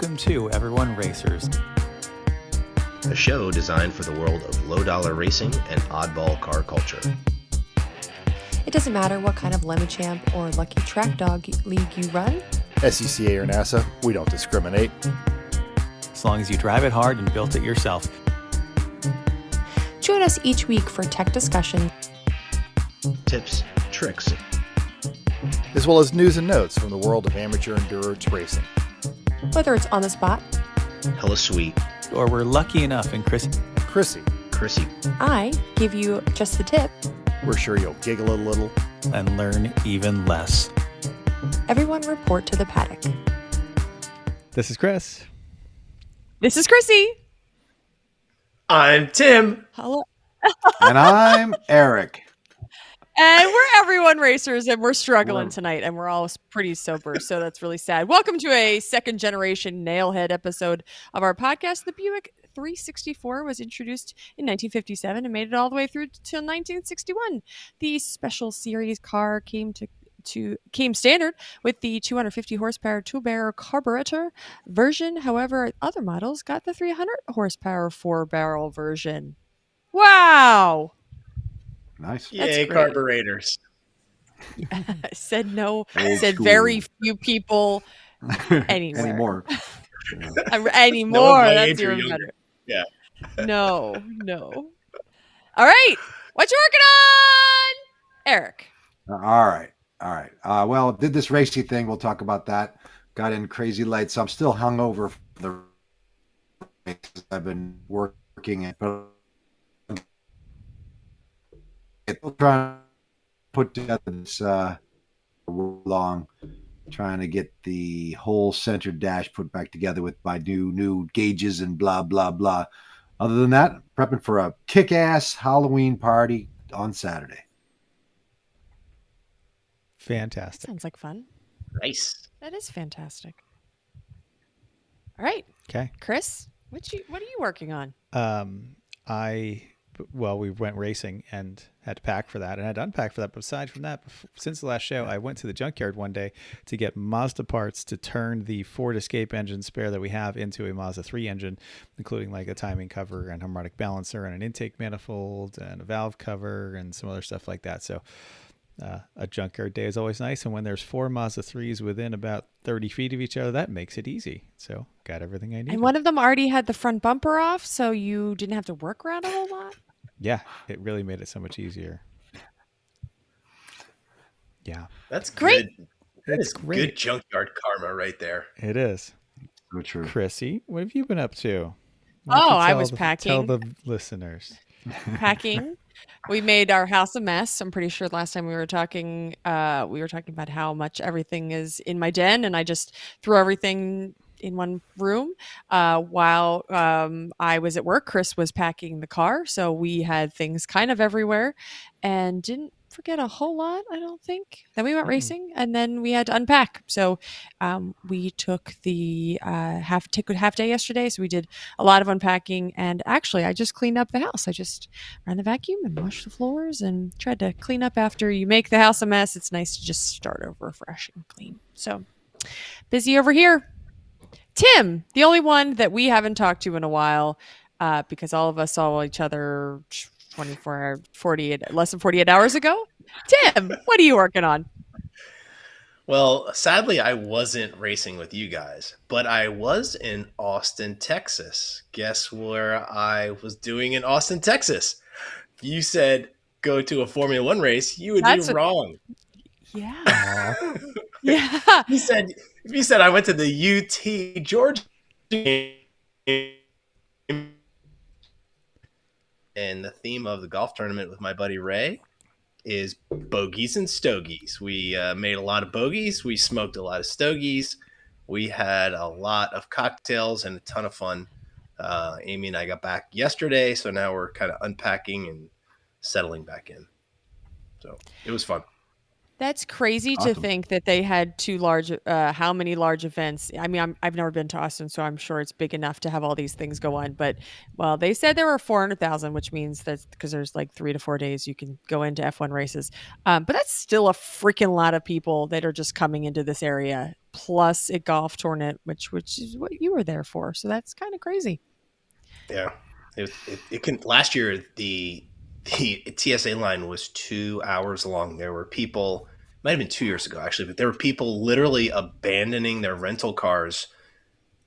welcome to F1 Racers, a show designed for the world of low-dollar racing and oddball car culture. It doesn't matter what kind of Lemmy Champ or Lucky Track Dog league you run. SCCA or NASA, we don't discriminate. as long as you drive it hard and built it yourself. Join us each week for tech discussion, Tips, tricks, as well as news and notes from the world of amateur endurance racing. whether it's on the spot, hella sweet, Or we're lucky enough in Chrissy, Chrissy, I give you just the tip. we're sure you'll giggle a little. and learn even less. Everyone report to the paddock. This is Chris. This is Chrissy. I'm Tim. Hello. And I'm Eric. And we're F1 Racers, and we're struggling tonight, and we're all pretty sober, so that's really sad. Welcome to a second-generation nailhead episode of our podcast. The Buick 364 was introduced in 1957 and made it all the way through till 1961. The special series car came standard with the 250 horsepower two-barrel carburetor version. However, other models got the 300 horsepower four-barrel version. Wow! Nice. Yay, great. carburetors. Said no. Old Said school. very few people anywhere. Anymore. Anymore. No one my That's age or even younger. better. Yeah. No. All right. What you working on, Eric? All right. Well, did this racy thing. We'll talk about that. Got in crazy late, so I'm still hungover from the races I've been working at. But I'm trying to put together this long, trying to get the whole center dash put back together with my new gauges and blah, blah, blah. Other than that, prepping for a kick-ass Halloween party on Saturday. Fantastic. Sounds like fun. Nice. That is fantastic. All right, Okay. Chris, what are you working on? We went racing and had to pack for that, and I had to unpack for that. But aside from that, since the last show, I went to the junkyard one day to get Mazda parts to turn the Ford Escape engine spare that we have into a Mazda 3 engine, including like a timing cover and harmonic balancer and an intake manifold and a valve cover and some other stuff like that. So a junkyard day is always nice. And when there's 4 Mazda 3s within about 30 feet of each other, that makes it easy. So got everything I needed. And one of them already had the front bumper off, so you didn't have to work around a whole lot. Yeah, it really made it so much easier. Yeah, That's Great. good. That It's is great. good junkyard karma right there. it is. So true. Chrissy, what have you been up to? Why don't you I tell was Tell packing. the listeners. Packing. We made our house a mess. I'm pretty sure last time we were talking about how much everything is in my den, and I just threw everything in one room. While I was at work, Chris was packing the car, so we had things kind of everywhere, and didn't forget a whole lot, I don't think. Then we went racing, and then we had to unpack. So we took the half day yesterday, so we did a lot of unpacking. And actually, I just cleaned up the house. I just ran the vacuum and washed the floors and tried to clean up after you make the house a mess. It's nice to just start over fresh and clean. So busy over here. Tim, the only one that we haven't talked to in a while, because all of us saw each other 48 hours ago. Tim, what are you working on? Well, sadly, I wasn't racing with you guys, but I was in Austin, Texas. Guess where I was doing in Austin, Texas? If you said go to a Formula One race, you would be wrong. Yeah. Yeah. If you said I went to the UT Georgia game, and the theme of the golf tournament with my buddy Ray is bogeys and stogies. We made a lot of bogeys. We smoked a lot of stogies. We had a lot of cocktails and a ton of fun. Amy and I got back yesterday, so now we're kind of unpacking and settling back in. So it was fun. That's crazy Awesome. to think that they had how many large events. I mean, I've never been to Austin, so I'm sure it's big enough to have all these things go on. But, well, they said there were 400,000, which means that's because there's like 3 to 4 days you can go into F1 races. But that's still a freaking lot of people that are just coming into this area. plus a golf tournament, which is what you were there for. So that's kind of crazy. Yeah, it can. Last year, the TSA line was 2 hours long. There were people. Might have been 2 years ago actually, but there were people literally abandoning their rental cars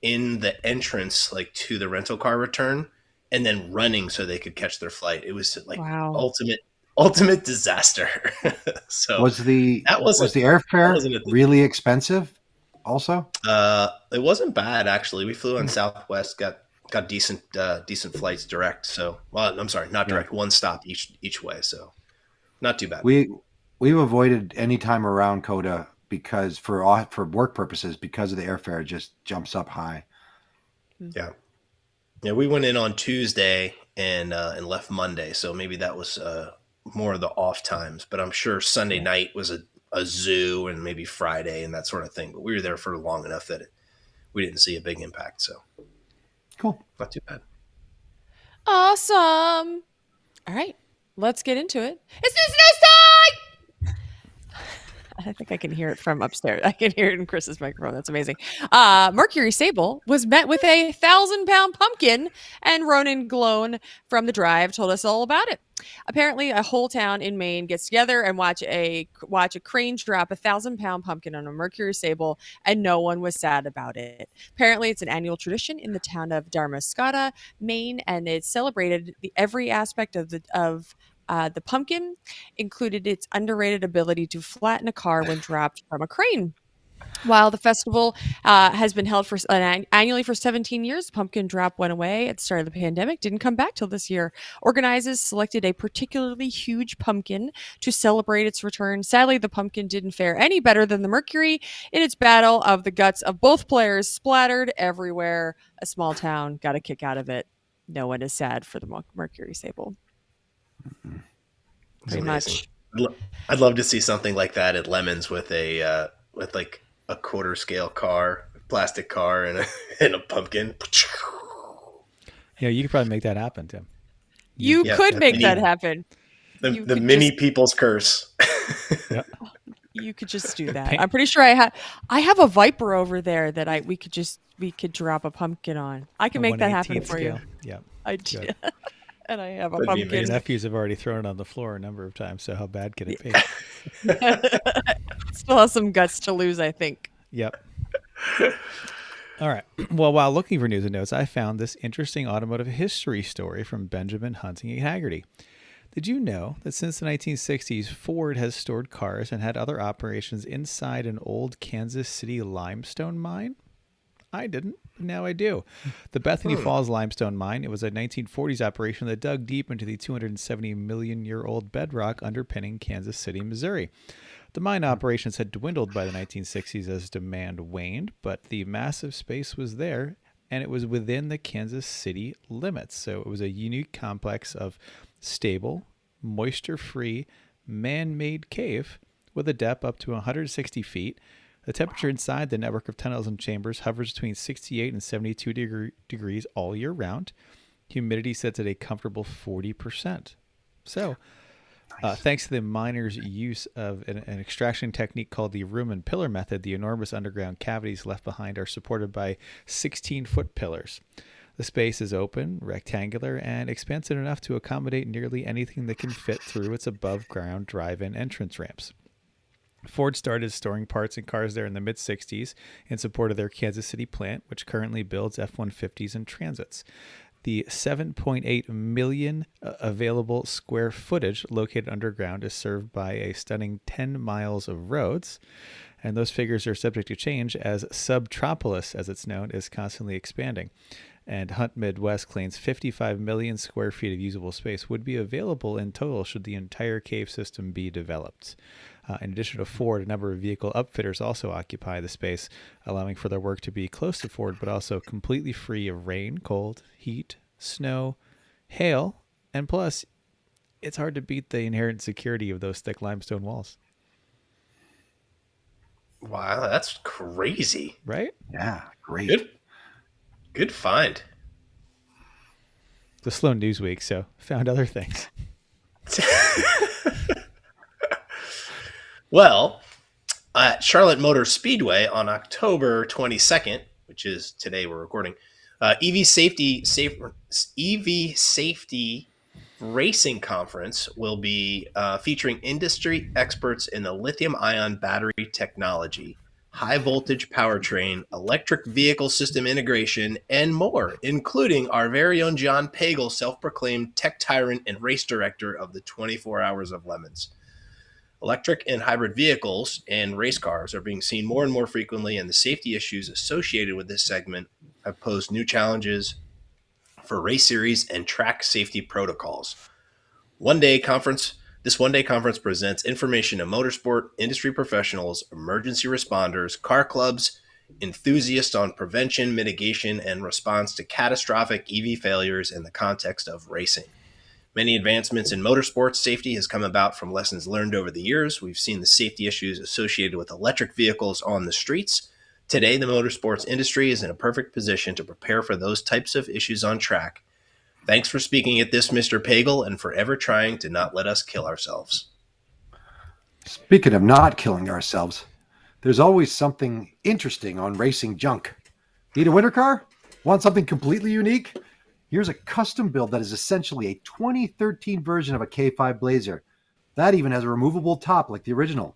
in the entrance, like to the rental car return, and then running so they could catch their flight. It was like Wow. ultimate disaster. So Was the wasn't airfare really expensive? Also, it wasn't bad actually. We flew on Southwest, got decent flights direct. So, well, I'm sorry, not direct, one stop each way. So, not too bad. We've avoided any time around Coda because for work purposes, because of the airfare just jumps up high. Yeah, we went in on Tuesday and left Monday, so maybe that was more of the off times. But I'm sure Sunday night was a zoo, and maybe Friday and that sort of thing. But we were there for long enough that we didn't see a big impact. So cool, not too bad. Awesome. All right, let's get into it. It's news time. I think I can hear it from upstairs. I can hear it in Chris's microphone. That's amazing. Mercury Sable was met with a 1,000-pound pumpkin, and Ronan Glone from The Drive told us all about it. Apparently, a whole town in Maine gets together and watch a crane drop a 1,000-pound pumpkin on a Mercury Sable, and no one was sad about it. Apparently, it's an annual tradition in the town of Damariscotta, Maine, and it's celebrated every aspect of the pumpkin, included its underrated ability to flatten a car when dropped from a crane. While the festival has been held annually for 17 years, the pumpkin drop went away at the start of the pandemic, didn't come back till this year. Organizers selected a particularly huge pumpkin to celebrate its return. Sadly, the pumpkin didn't fare any better than the Mercury in its battle of the guts of both players, splattered everywhere. A small town got a kick out of it. No one is sad for the Mercury Sable. Pretty much. I'd love to see something like that at Lemons with like a quarter scale car, plastic car, and a pumpkin. Yeah, you could probably make that happen, Tim. You could make that happen. The mini people's curse. Yep. You could just do that. I'm pretty sure I have a Viper over there that we could drop a pumpkin on. I can make that happen for you. Yeah. I do. And I have a pumpkin. Your nephews have already thrown it on the floor a number of times, so how bad can it be? Still has some guts to lose, I think. Yep. All right. Well, while looking for news and notes, I found this interesting automotive history story from Benjamin Hunting Haggerty. Did you know that since the 1960s, Ford has stored cars and had other operations inside an old Kansas City limestone mine? I didn't, but now I do. The Bethany Falls limestone mine, it was a 1940s operation that dug deep into the 270-million-year-old bedrock underpinning Kansas City, Missouri. The mine operations had dwindled by the 1960s as demand waned, but the massive space was there, and it was within the Kansas City limits. So it was a unique complex of stable, moisture-free, man-made cave with a depth up to 160 feet. The temperature inside the network of tunnels and chambers hovers between 68 and 72 degrees all year round. Humidity sits at a comfortable 40%. So, thanks to the miners' use of an extraction technique called the room and pillar method, the enormous underground cavities left behind are supported by 16-foot pillars. The space is open, rectangular, and expansive enough to accommodate nearly anything that can fit through its above-ground drive-in entrance ramps. Ford started storing parts and cars there in the mid-60s in support of their Kansas City plant, which currently builds F-150s and Transits. The 7.8 million available square footage located underground is served by a stunning 10 miles of roads, and those figures are subject to change as Subtropolis, as it's known, is constantly expanding. And Hunt Midwest claims 55 million square feet of usable space would be available in total should the entire cave system be developed. In addition to Ford, a number of vehicle upfitters also occupy the space, allowing for their work to be close to Ford, but also completely free of rain, cold, heat, snow, hail, and plus, it's hard to beat the inherent security of those thick limestone walls. Wow, that's crazy. Right? Yeah, great. Good find. It's a slow news week, so found other things. Well, at Charlotte Motor Speedway on October 22nd, which is today we're recording, EV Safety Racing Conference will be featuring industry experts in the lithium-ion battery technology, high voltage powertrain, electric vehicle system integration, and more, including our very own John Pagel, self-proclaimed tech tyrant and race director of the 24 Hours of Lemons. Electric and hybrid vehicles and race cars are being seen more and more frequently, and the safety issues associated with this segment have posed new challenges for race series and track safety protocols. This one-day conference presents information to motorsport, industry professionals, emergency responders, car clubs, enthusiasts on prevention, mitigation, and response to catastrophic EV failures in the context of racing. Many advancements in motorsports safety has come about from lessons learned over the years. We've seen the safety issues associated with electric vehicles on the streets. Today, the motorsports industry is in a perfect position to prepare for those types of issues on track. Thanks for speaking at this, Mr. Pagel, and for ever trying to not let us kill ourselves. Speaking of not killing ourselves, there's always something interesting on Racing Junk. Need a winter car? Want something completely unique? Here's a custom build that is essentially a 2013 version of a K5 Blazer. That even has a removable top like the original.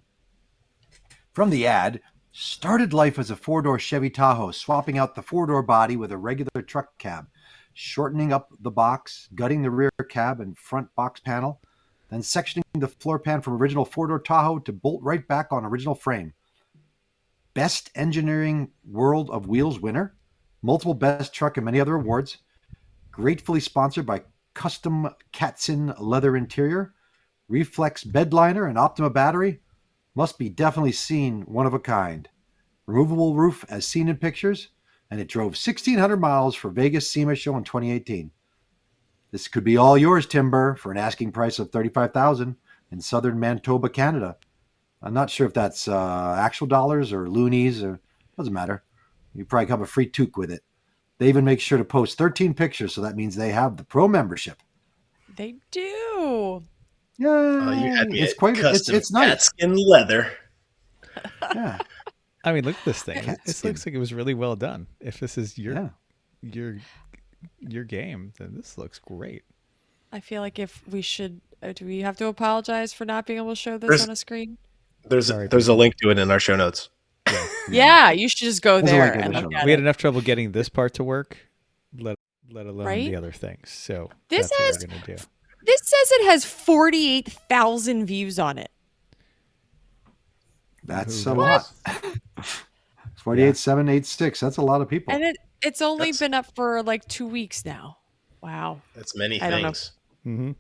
From the ad, started life as a four-door Chevy Tahoe, swapping out the four-door body with a regular truck cab, shortening up the box, gutting the rear cab and front box panel, then sectioning the floor pan from original four-door Tahoe to bolt right back on original frame. Best Engineering World of Wheels winner, multiple Best Truck and many other awards, gratefully sponsored by custom Katzin leather interior, reflex bed liner, and Optima battery. Must be definitely seen, one of a kind. Removable roof as seen in pictures, and it drove 1,600 miles for Vegas SEMA show in 2018. This could be all yours, Timber, for an asking price of $35,000 in southern Manitoba, Canada. I'm not sure if that's actual dollars or loonies, or doesn't matter. You probably have a free toque with it. They even make sure to post 13 pictures, so that means they have the pro membership. They do. Yeah, You had me it's at quite. custom It's nice. catskin leather. Yeah, I mean, look at this thing. Cat It skin. looks like it was really well done. If this is yeah. your game, then this looks great. I feel like if we should, do we have to apologize for not being able to show this on a screen? There's a link to it in our show notes. Yeah, you should just go There's a there link in and the look show at We had it. enough trouble getting this part to work, let alone Right? the other things. So This that's has- what we're gonna do. This says it has 48,000 views on it. That's What? a lot. 48,786. That's a lot of people. And it's only That's- been up for like 2 weeks now. Wow. That's many I don't know. things. Mm-hmm.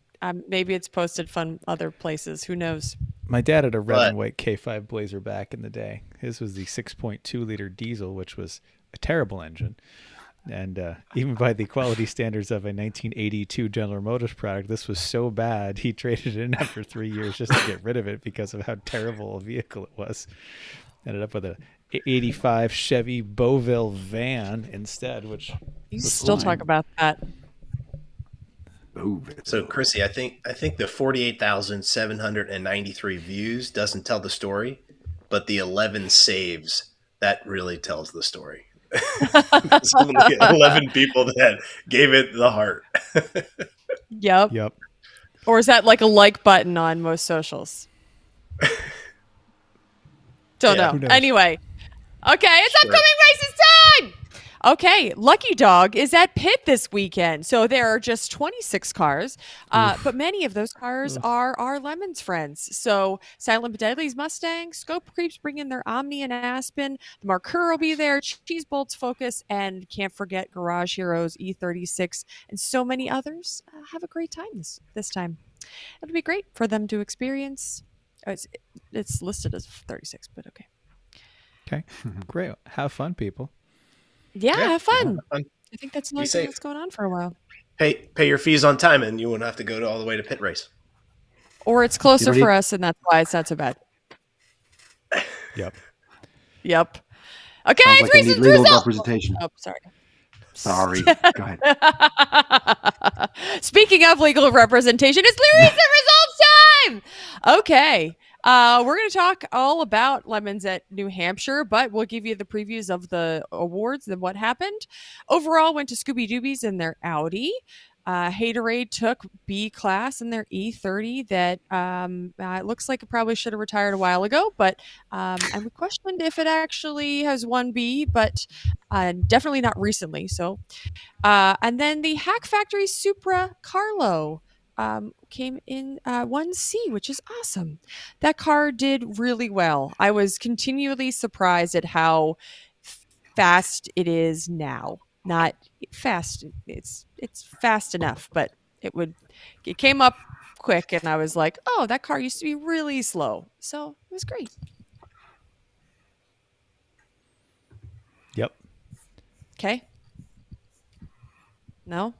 Maybe it's posted fun other places. Who knows? My dad had a red But- and white K5 Blazer back in the day. His was the 6.2 liter diesel, which was a terrible engine. And even by the quality standards of a 1982 General Motors product, this was so bad, he traded it in after 3 years just to get rid of it because of how terrible a vehicle it was. Ended up with a 85 Chevy Beauville van instead, which You was still fine. talk about that. So, Chrissy, I think the 48,793 views doesn't tell the story, but the 11 saves, that really tells the story. So look at 11 people that gave it the heart. Yep. Yep. Or is that like a like button on most socials? Don't Yeah, who know. knows? Anyway. Okay, it's Sure. upcoming races time. Okay, Lucky Dog is at Pitt this weekend. So there are just 26 cars, but many of those cars are our Lemons friends. So Silent but Deadly's Mustang, Scope Creeps bring in their Omni and Aspen, the Marker will be there, Cheese Bolts Focus, and can't forget Garage Heroes E36, and so many others. Have a great time this time. It'll be great for them to experience. Oh, it's listed as 36, but okay. Okay. Great. Have fun, people. Yeah, have fun. fun. I think that's Be another thing safe. that's going on for a while. Pay your fees on time, and you won't have to go all the way to pit race. Or it's closer ready? for us, and that's why it's not so bad. Yep. Yep. Okay, Sounds it's like they need recent legal results. representation. Oh, sorry. Sorry. Go ahead. Speaking of legal representation, it's recent results time. Okay. We're going to talk all about lemons at New Hampshire, but we'll give you the previews of the awards and what happened. Overall, went to Scooby Doobies in their Audi. Haterade took B class in their E30 that it looks like it probably should have retired a while ago, but and we questioned if it actually has won B, but definitely not recently. So, and then the Hack Factory Supra Carlo came in 1C, which is awesome. That car did really well. I was continually surprised at how fast it is now. Not fast. It's fast enough, but it came up quick, and I was like, oh, that car used to be really slow. So it was great. Yep. Okay. No.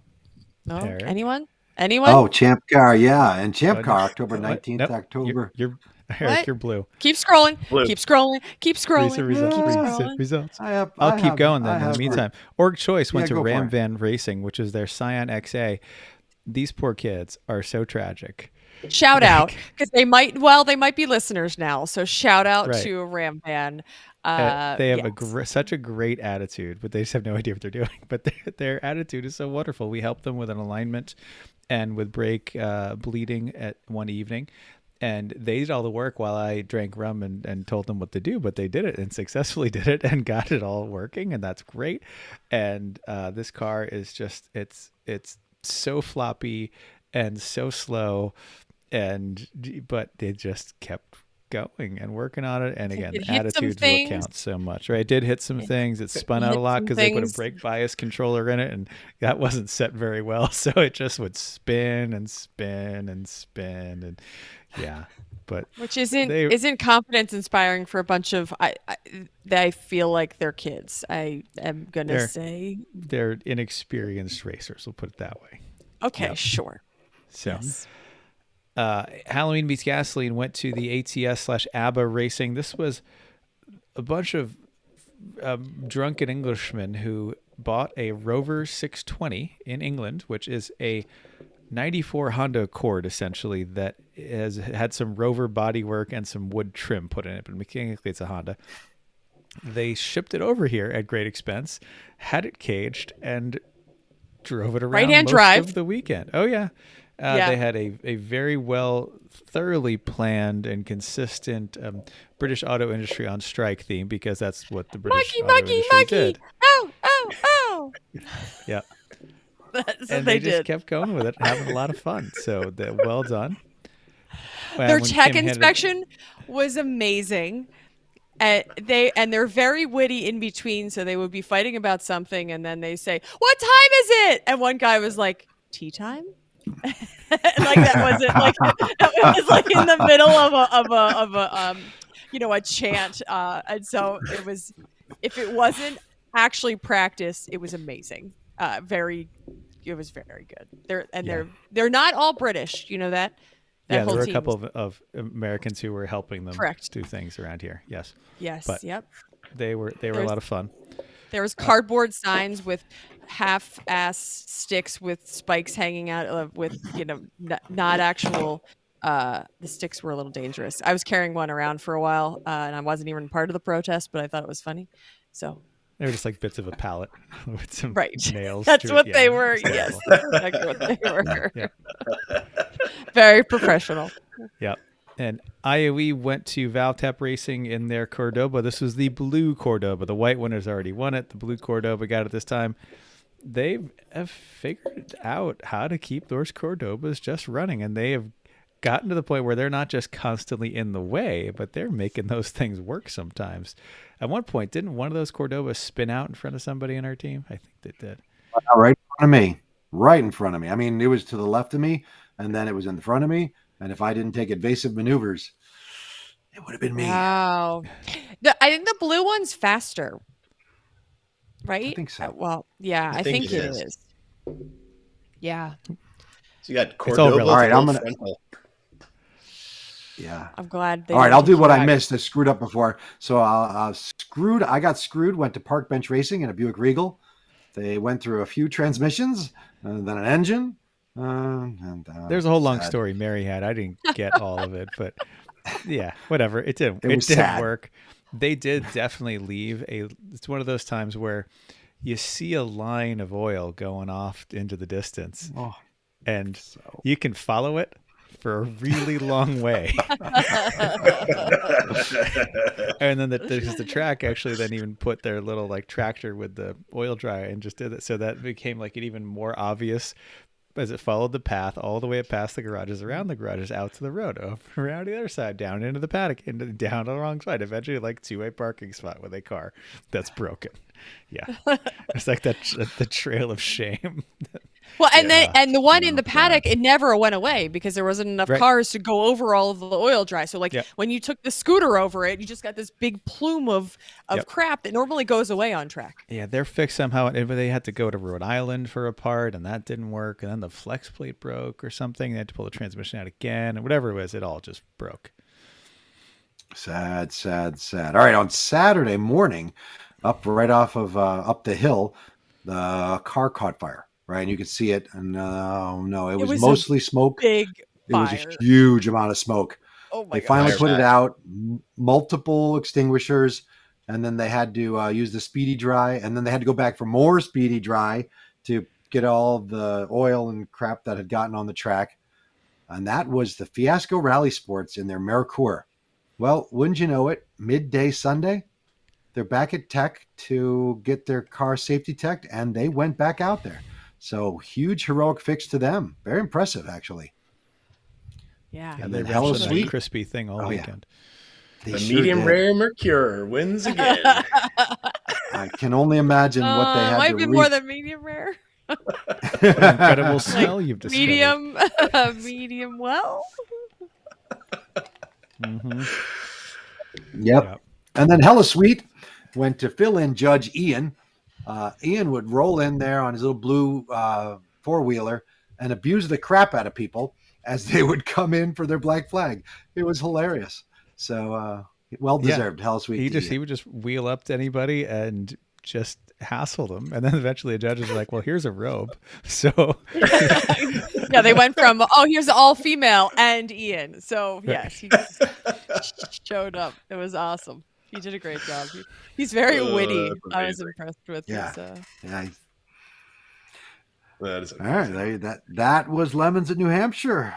Eric? Anyone? Oh, Champ Car, yeah, and Champ Oh, Car, no. October What? 19th, Nope. October. You're Eric, What? you're blue. Keep scrolling. Blue. Keep scrolling. Keep scrolling. Results. Keep Results. scrolling. Results. I I'll keep have- going then. I In the have- meantime, Org Choice went Yeah, to go for Ram it. Van Racing, which is their Scion XA. These poor kids are so tragic. Shout out, because they might be listeners now. So shout out Right. to Ram Van. They have yes. such a great attitude, but they just have no idea what they're doing. But their attitude is so wonderful. We helped them with an alignment and with brake bleeding at one evening. And they did all the work while I drank rum and told them what to do, but they did it and successfully did it and got it all working. And that's great. And this car is just, it's so floppy and so slow. But they just kept going and working on it. And again, It hit some attitudes will things. count so much, right? It did hit some things. It spun out a hit lot some because they put a things. brake bias controller in it, and that wasn't set very well. So it just would spin and spin and spin, and yeah. But Which isn't they- confidence inspiring for a bunch of I feel like they're kids. I am gonna They're- say they're inexperienced racers. We'll put it that way. okay, Yep. sure. So. Yes. Halloween Meets Gasoline went to the ATS/ABBA Racing. This was a bunch of drunken Englishmen who bought a Rover 620 in England, which is a 94 Honda Accord, essentially, that has had some Rover bodywork and some wood trim put in it, but mechanically it's a Honda. They shipped it over here at great expense, had it caged, and drove it around Right-hand most drive. of the weekend. Oh, yeah. Yeah. They had a very well, thoroughly planned and consistent British auto industry on strike theme, because that's what the British auto industry did. Oh. Yeah. That's what And they just did. kept going with it, having a lot of fun. So well done. Their When tech Kim handed- inspection was amazing. They're very witty in between, so they would be fighting about something, and then they say, "What time is it?" And one guy was like, "Tea time." Like that wasn't like it was like in the middle of a chant, and so it was. If it wasn't actually practice, it was amazing. It was very good. They're not all British, you know that. Yeah, whole there were a team couple was- of Americans who were helping them Correct. do things around here. Yes, Yes, but- yep. they were a There's- lot of fun. There was cardboard signs with half-ass sticks with spikes hanging out of with not actual. The sticks were a little dangerous. I was carrying one around for a while, and I wasn't even part of the protest, but I thought it was funny. So They were just like bits of a pallet with some Right. nails. that's through what it. they Yeah, were. it's Yes, terrible. that's exactly what they were. Yeah. Very professional. Yep. And IOE went to Valve Tap Racing in their Cordoba. This was the blue Cordoba. The white one has already won it. The blue Cordoba got it this time. They have figured out how to keep those Cordobas just running, and they have gotten to the point where they're not just constantly in the way, but they're making those things work sometimes. At one point, didn't one of those Cordobas spin out in front of somebody in our team? I think they did. Right in front of me. Right in front of me. I mean, it was to the left of me, and then it was in the front of me. And if I didn't take evasive maneuvers, it would have been me. Wow. I think the blue one's faster. Right? I think so. Well, yeah, I think it is. Yeah. So you got all Cordoba. relative. All right, I'm full gonna- frontal. Yeah. I'm glad they All right, didn't I'll do what I drag. missed. I screwed up before. So I got screwed, went to Park Bench Racing in a Buick Regal. They went through a few transmissions, and then an engine. There's a whole long sad. story Mary had. I didn't get all of it, but Yeah, whatever. It didn't. It It was didn't sad. work. They did definitely leave a. It's one of those times where you see a line of oil going off into the distance, Oh, and so you can follow it for a really long way. And then the track actually then even put their little like tractor with the oil dryer and just did it, so that became like an even more obvious as it followed the path all the way past the garages, around the garages, out to the road, over around the other side, down into the paddock, down the wrong side, eventually like two-way parking spot with a car that's broken. Yeah, it's like that the trail of shame. Well, and Yeah. then the one in Oh, the paddock, it never went away because there wasn't enough Right. cars to go over all of the oil dry. So like Yep. when you took the scooter over it, you just got this big plume of Yep. crap that normally goes away on track. Yeah, they're fixed somehow. And they had to go to Rhode Island for a part, and that didn't work. And then the flex plate broke or something. They had to pull the transmission out again, and whatever it was, it all just broke. sad, sad, sad. All right, on Saturday morning, up the hill, the car caught fire. Right, and you could see it, and it was was a mostly smoke. Big It was fire. a huge amount of smoke. Oh my They god. finally Fire put it back. out, multiple extinguishers, and then they had to use the speedy dry, and then they had to go back for more speedy dry to get all the oil and crap that had gotten on the track. And that was the Fiasco Rally Sports in their Mercury. Well, wouldn't you know it, midday Sunday, they're back at tech to get their car safety teched, and they went back out there. So huge heroic fix to them. Very impressive, actually. Yeah. And And then they Hello ran that Sweet. crispy thing all Oh, yeah. weekend. They The sure medium did. rare Mercury wins again. I can only imagine what they had might to be reach. more than medium rare. Incredible smell you've discovered. Medium, medium well. Mm-hmm. Yep. And then Hella Sweet went to fill in Judge Ian. Ian would roll in there on his little blue four-wheeler and abuse the crap out of people as they would come in for their black flag. It was hilarious. So well deserved. Hella Sweet. He would just wheel up to anybody and just hassle them, and then eventually the judges are like, "Well, here's a robe." So Yeah, they went from here's all female and Ian. So yes, he just showed up. It was awesome. He did a great job. He's very witty. That's I was amazing. impressed with Yeah. his. Yeah. That is All right. That was Lemons at New Hampshire.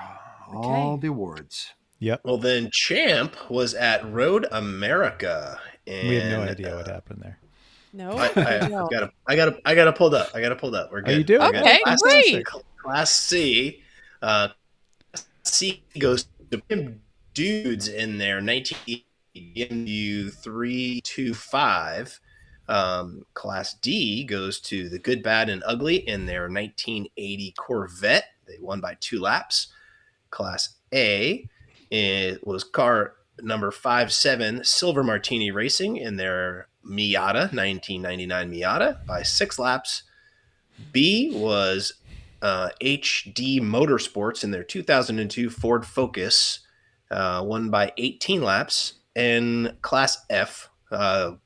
All Okay. the awards. yep, Well, then Champ was at Road America, and we had no idea what happened there. No, I no. got it pulled up. We're good. you doing We're it? good. Okay, Class, great. Class C. C goes to Pim Dudes in their 19 325. Class D goes to the Good, Bad, and Ugly in their 1980 Corvette. They won by 2 laps. Class A was car number 57 Silver Martini Racing in their Miata 1999 Miata by 6 laps. B was HD Motorsports in their 2002 Ford Focus, won by 18 laps. And Class F,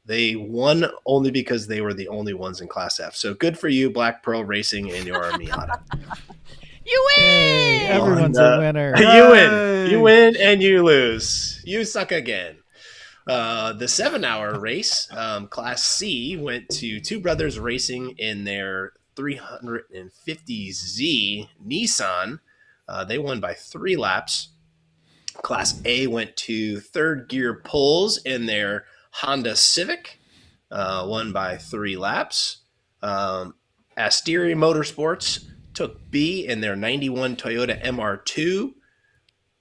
they won only because they were the only ones in Class F. So good for you, Black Pearl Racing, and your Miata. You win. Yay, everyone's And, a winner. You win, and you lose. You suck again. The 7-hour race, Class C, went to Two Brothers Racing in their 350Z Nissan. They won by 3 laps. Class A went to Third Gear Pulls in their Honda Civic, won by 3 laps. Asteri Motorsports took B in their 91 Toyota MR2,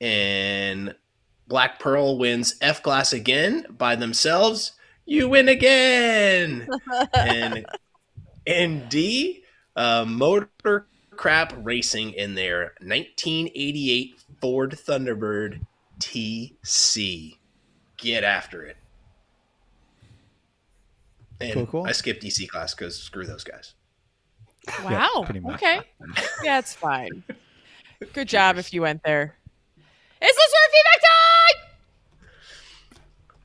and Black Pearl wins F Class again by themselves. You win again. and D, Motor Crap Racing in their 1988 Ford Thunderbird TC. Get after it. And Cool. I skipped DC class because screw those guys. Wow. pretty much. Okay. Yeah, it's fine. Good job if you went there. Is this your feedback time?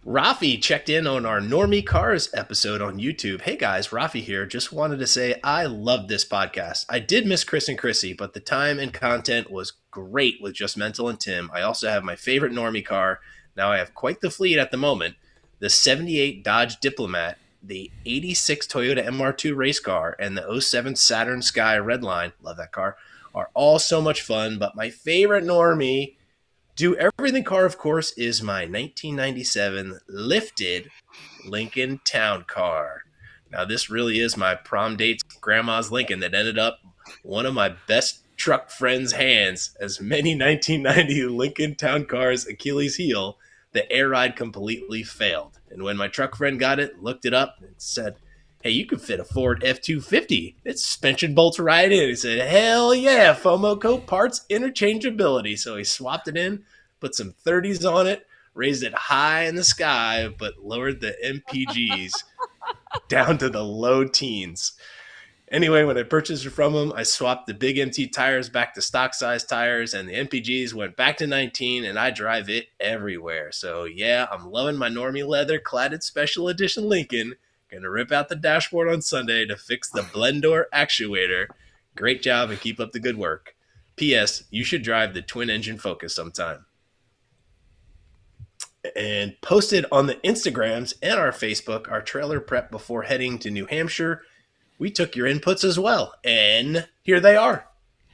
Rafi checked in on our Normie Cars episode on YouTube. Hey guys, Rafi here. Just wanted to say I love this podcast. I did miss Chris and Chrissy, but the time and content was great with just Mental and Tim. I also have my favorite Normie car, Now I have quite the fleet at the moment. The 78 Dodge Diplomat, the 86 Toyota MR2 race car, and the 07 Saturn Sky Redline, love that car, are all so much fun. But my favorite normie do everything car, of course, is my 1997 lifted Lincoln Town Car. Now, this really is my prom date's grandma's Lincoln that ended up one of my best truck friends' hands. As many 1990 Lincoln Town Cars' Achilles heel, the air ride completely failed. And when my truck friend got it, looked it up, and said, hey, you could fit a Ford F-250. Its suspension bolts right in. He said, hell yeah, FOMO parts interchangeability. So he swapped it in, put some 30s on it, raised it high in the sky, but lowered the MPGs down to the low teens. Anyway, when I purchased it from him, I swapped the big MT tires back to stock size tires, and the MPGs went back to 19, and I drive it everywhere. So yeah, I'm loving my normie leather cladded special edition Lincoln. Gonna rip out the dashboard on Sunday to fix the blend door actuator. Great job and keep up the good work. P.S. You should drive the twin engine Focus sometime. And posted on the Instagrams and our Facebook, our trailer prep before heading to New Hampshire. We took your inputs as well, and here they are.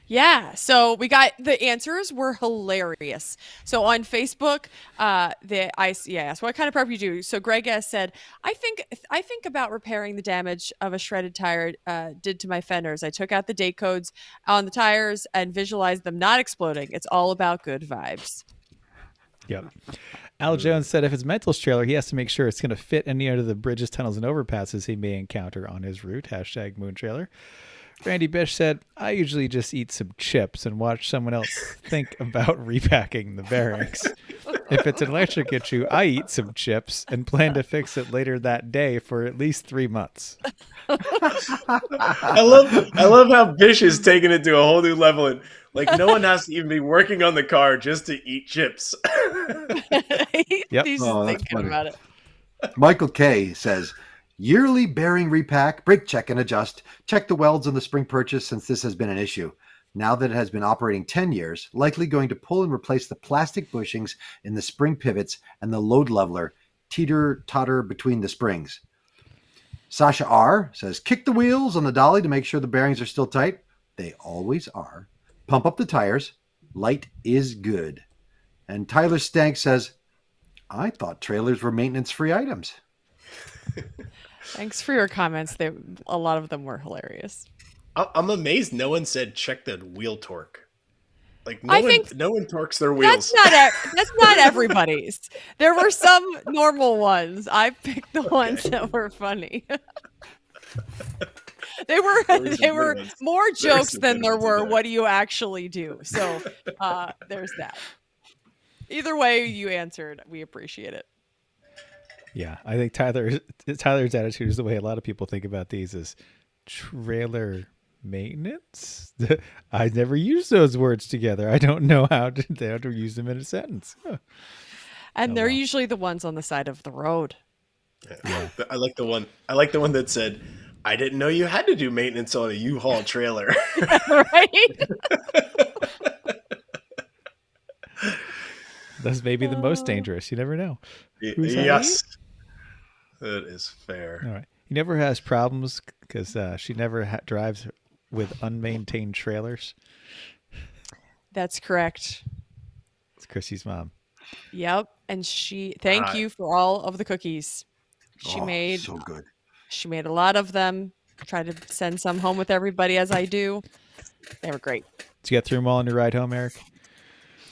Yeah, so we got the answers were hilarious. So on Facebook, asked what kind of prep you do. So Greg S said, I think about repairing the damage of a shredded tire did to my fenders. I took out the date codes on the tires and visualized them not exploding. It's all about good vibes. Yep. Al Jones said if it's Mental's trailer, he has to make sure it's going to fit any of the bridges, tunnels, and overpasses he may encounter on his route. # Moon Trailer. Randy Bish said, I usually just eat some chips and watch someone else think about repacking the bearings. If it's an electric issue, I eat some chips and plan to fix it later that day for at least 3 months. I love how Bish is taking it to a whole new level, and like no one has to even be working on the car just to eat chips. Yep. He's Oh, that's thinking funny. about it. Michael K says, yearly bearing repack, brake check and adjust. Check the welds on the spring purchase since this has been an issue. Now that it has been operating 10 years, likely going to pull and replace the plastic bushings in the spring pivots and the load leveler, teeter-totter between the springs. Sasha R says, kick the wheels on the dolly to make sure the bearings are still tight. They always are. Pump up the tires. Light is good. And Tyler Stank says, I thought trailers were maintenance-free items. Thanks for your comments. A lot of them were hilarious. I'm amazed no one said check the wheel torque. Like no one torques their wheels. That's not everybody's. There were some normal ones. I picked the ones that were funny. They were more jokes than there were what do you actually do. So there's that. Either way you answered, we appreciate it. Yeah, I think Tyler's attitude is the way a lot of people think about these is trailer maintenance. I never use those words together. I don't know how to use them in a sentence. Huh. And they're usually the ones on the side of the road. Yeah. I like the one that said, I didn't know you had to do maintenance on a U-Haul trailer. Right? That's maybe the most dangerous. You never know. Yes. That is fair. All right. He never has problems because she never drives with unmaintained trailers. That's correct. It's Chrissy's mom. Yep. And thank you for all of the cookies. She made so good. She made a lot of them. Tried to send some home with everybody as I do. They were great. Did you get through them all on your ride home, Eric?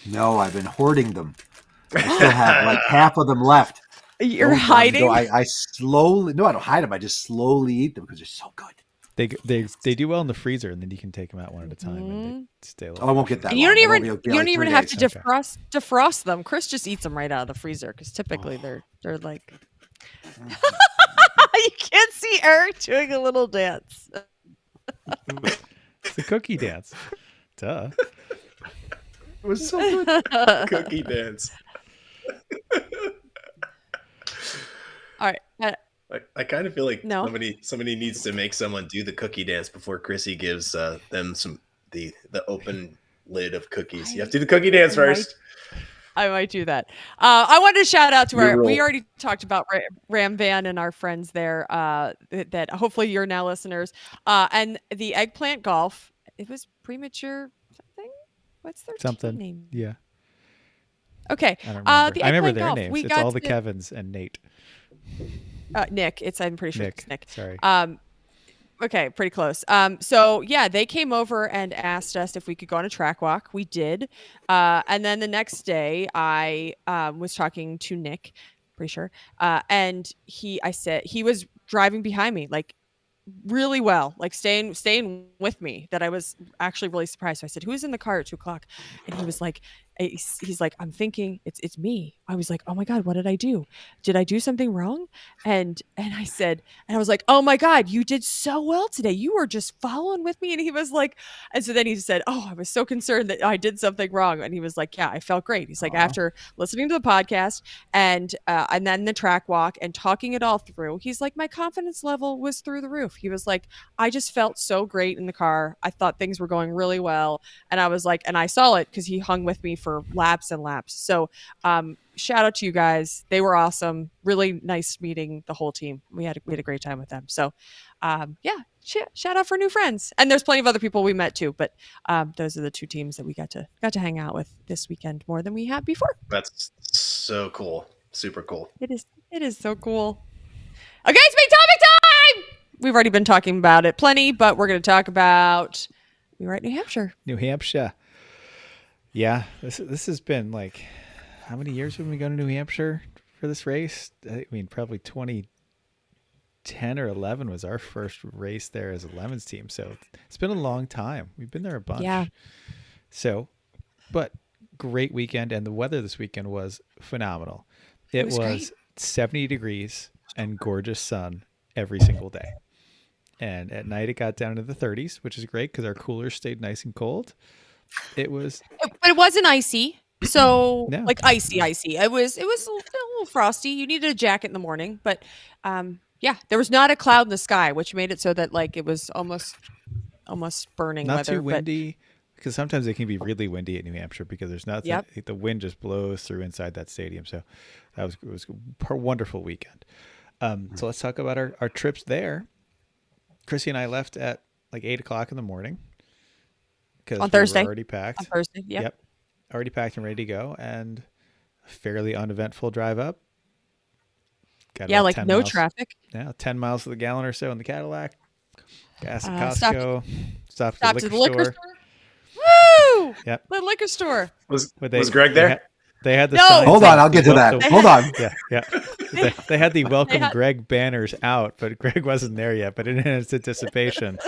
No, I've been hoarding them. I still have like half of them left. You're hiding? I slowly, no, I don't hide them. I just slowly eat them because they're so good. They do well in the freezer, and then you can take them out one at a time and they stay alive. Oh, I won't get that. And you don't even have to defrost them. Chris just eats them right out of the freezer because typically they're like. You can't see Eric doing a little dance. It's a cookie dance. Duh. It was so good. Cookie dance. All right. I kind of feel like No. somebody needs to make someone do the cookie dance before Chrissy gives them the open lid of cookies. You have to do the cookie dance first. I might do that. I wanted to shout out to Your we role. already talked about Ram Van and our friends there that hopefully you're now listeners. And the Eggplant Golf, it was Premature something. What's their team Something. name? Yeah. Okay. I don't remember. The I remember Eggplant their Golf. names. We It's got all the to- Kevins and Nate. Nick. I'm pretty sure it's Nick. Sorry. Okay, pretty close. So yeah, they came over and asked us if we could go on a track walk. We did. And then the next day I was talking to Nick, pretty sure. And I said he was driving behind me, like really well, like staying with me, that I was actually really surprised. So I said, "Who's in the car at 2:00?" And he was like, he's like, "I'm thinking it's me." I was like, "Oh my God, what did I do? Did I do something wrong?" And I said, and I was like, "Oh my God, you did so well today. You were just following with me." And he was like, and so then he said, "Oh, I was so concerned that I did something wrong." And he was like, "Yeah, I felt great." He's like, after listening to the podcast and then the track walk and talking it all through, he's like, "My confidence level was through the roof." He was like, "I just felt so great in the car. I thought things were going really well." And I was like, and I saw it because he hung with me for laps and laps. So shout out to you guys. They were awesome. Really nice meeting the whole team. We had a great time with them. So yeah, shout out for new friends. And there's plenty of other people we met too, but those are the two teams that we got to hang out with this weekend more than we had before. That's so cool. Super cool. It is so cool. Okay, it's big topic time. We've already been talking about it plenty, but we're going to talk about we were at New Hampshire. New Hampshire. Yeah, this has been like, how many years have we gone to New Hampshire for this race? I mean, probably 2010 or 11 was our first race there as a Lemons team. So it's been a long time. We've been there a bunch. Yeah. So, but great weekend. And the weather this weekend was phenomenal. It was great. 70 degrees and gorgeous sun every single day. And at night it got down to the 30s, which is great because our coolers stayed nice and cold. But it wasn't icy. So No. like icy. It was a little frosty. You needed a jacket in the morning, but yeah, there was not a cloud in the sky, which made it so that like it was almost burning not weather. too windy, because sometimes it can be really windy at New Hampshire because there's nothing. Yep. The wind just blows through inside that stadium. So it was a wonderful weekend. So let's talk about our trips there. Chrissy and I left at like 8:00 in the morning because On Thursday. were already packed. On Thursday, yep. Already packed and ready to go, and a fairly uneventful drive up. Got Yeah, about like 10 no miles. traffic. Yeah, 10 miles to the gallon or so in the Cadillac. Gas at Stopped Costco. Stopped Stopped at at the the liquor liquor store. store. Woo! Yep. The liquor store. Was Was Greg there? They had the No. signs Hold up, on, I'll get to that. the- Hold on. Yeah. They had the welcome had- Greg banners out, but Greg wasn't there yet. But in his anticipation,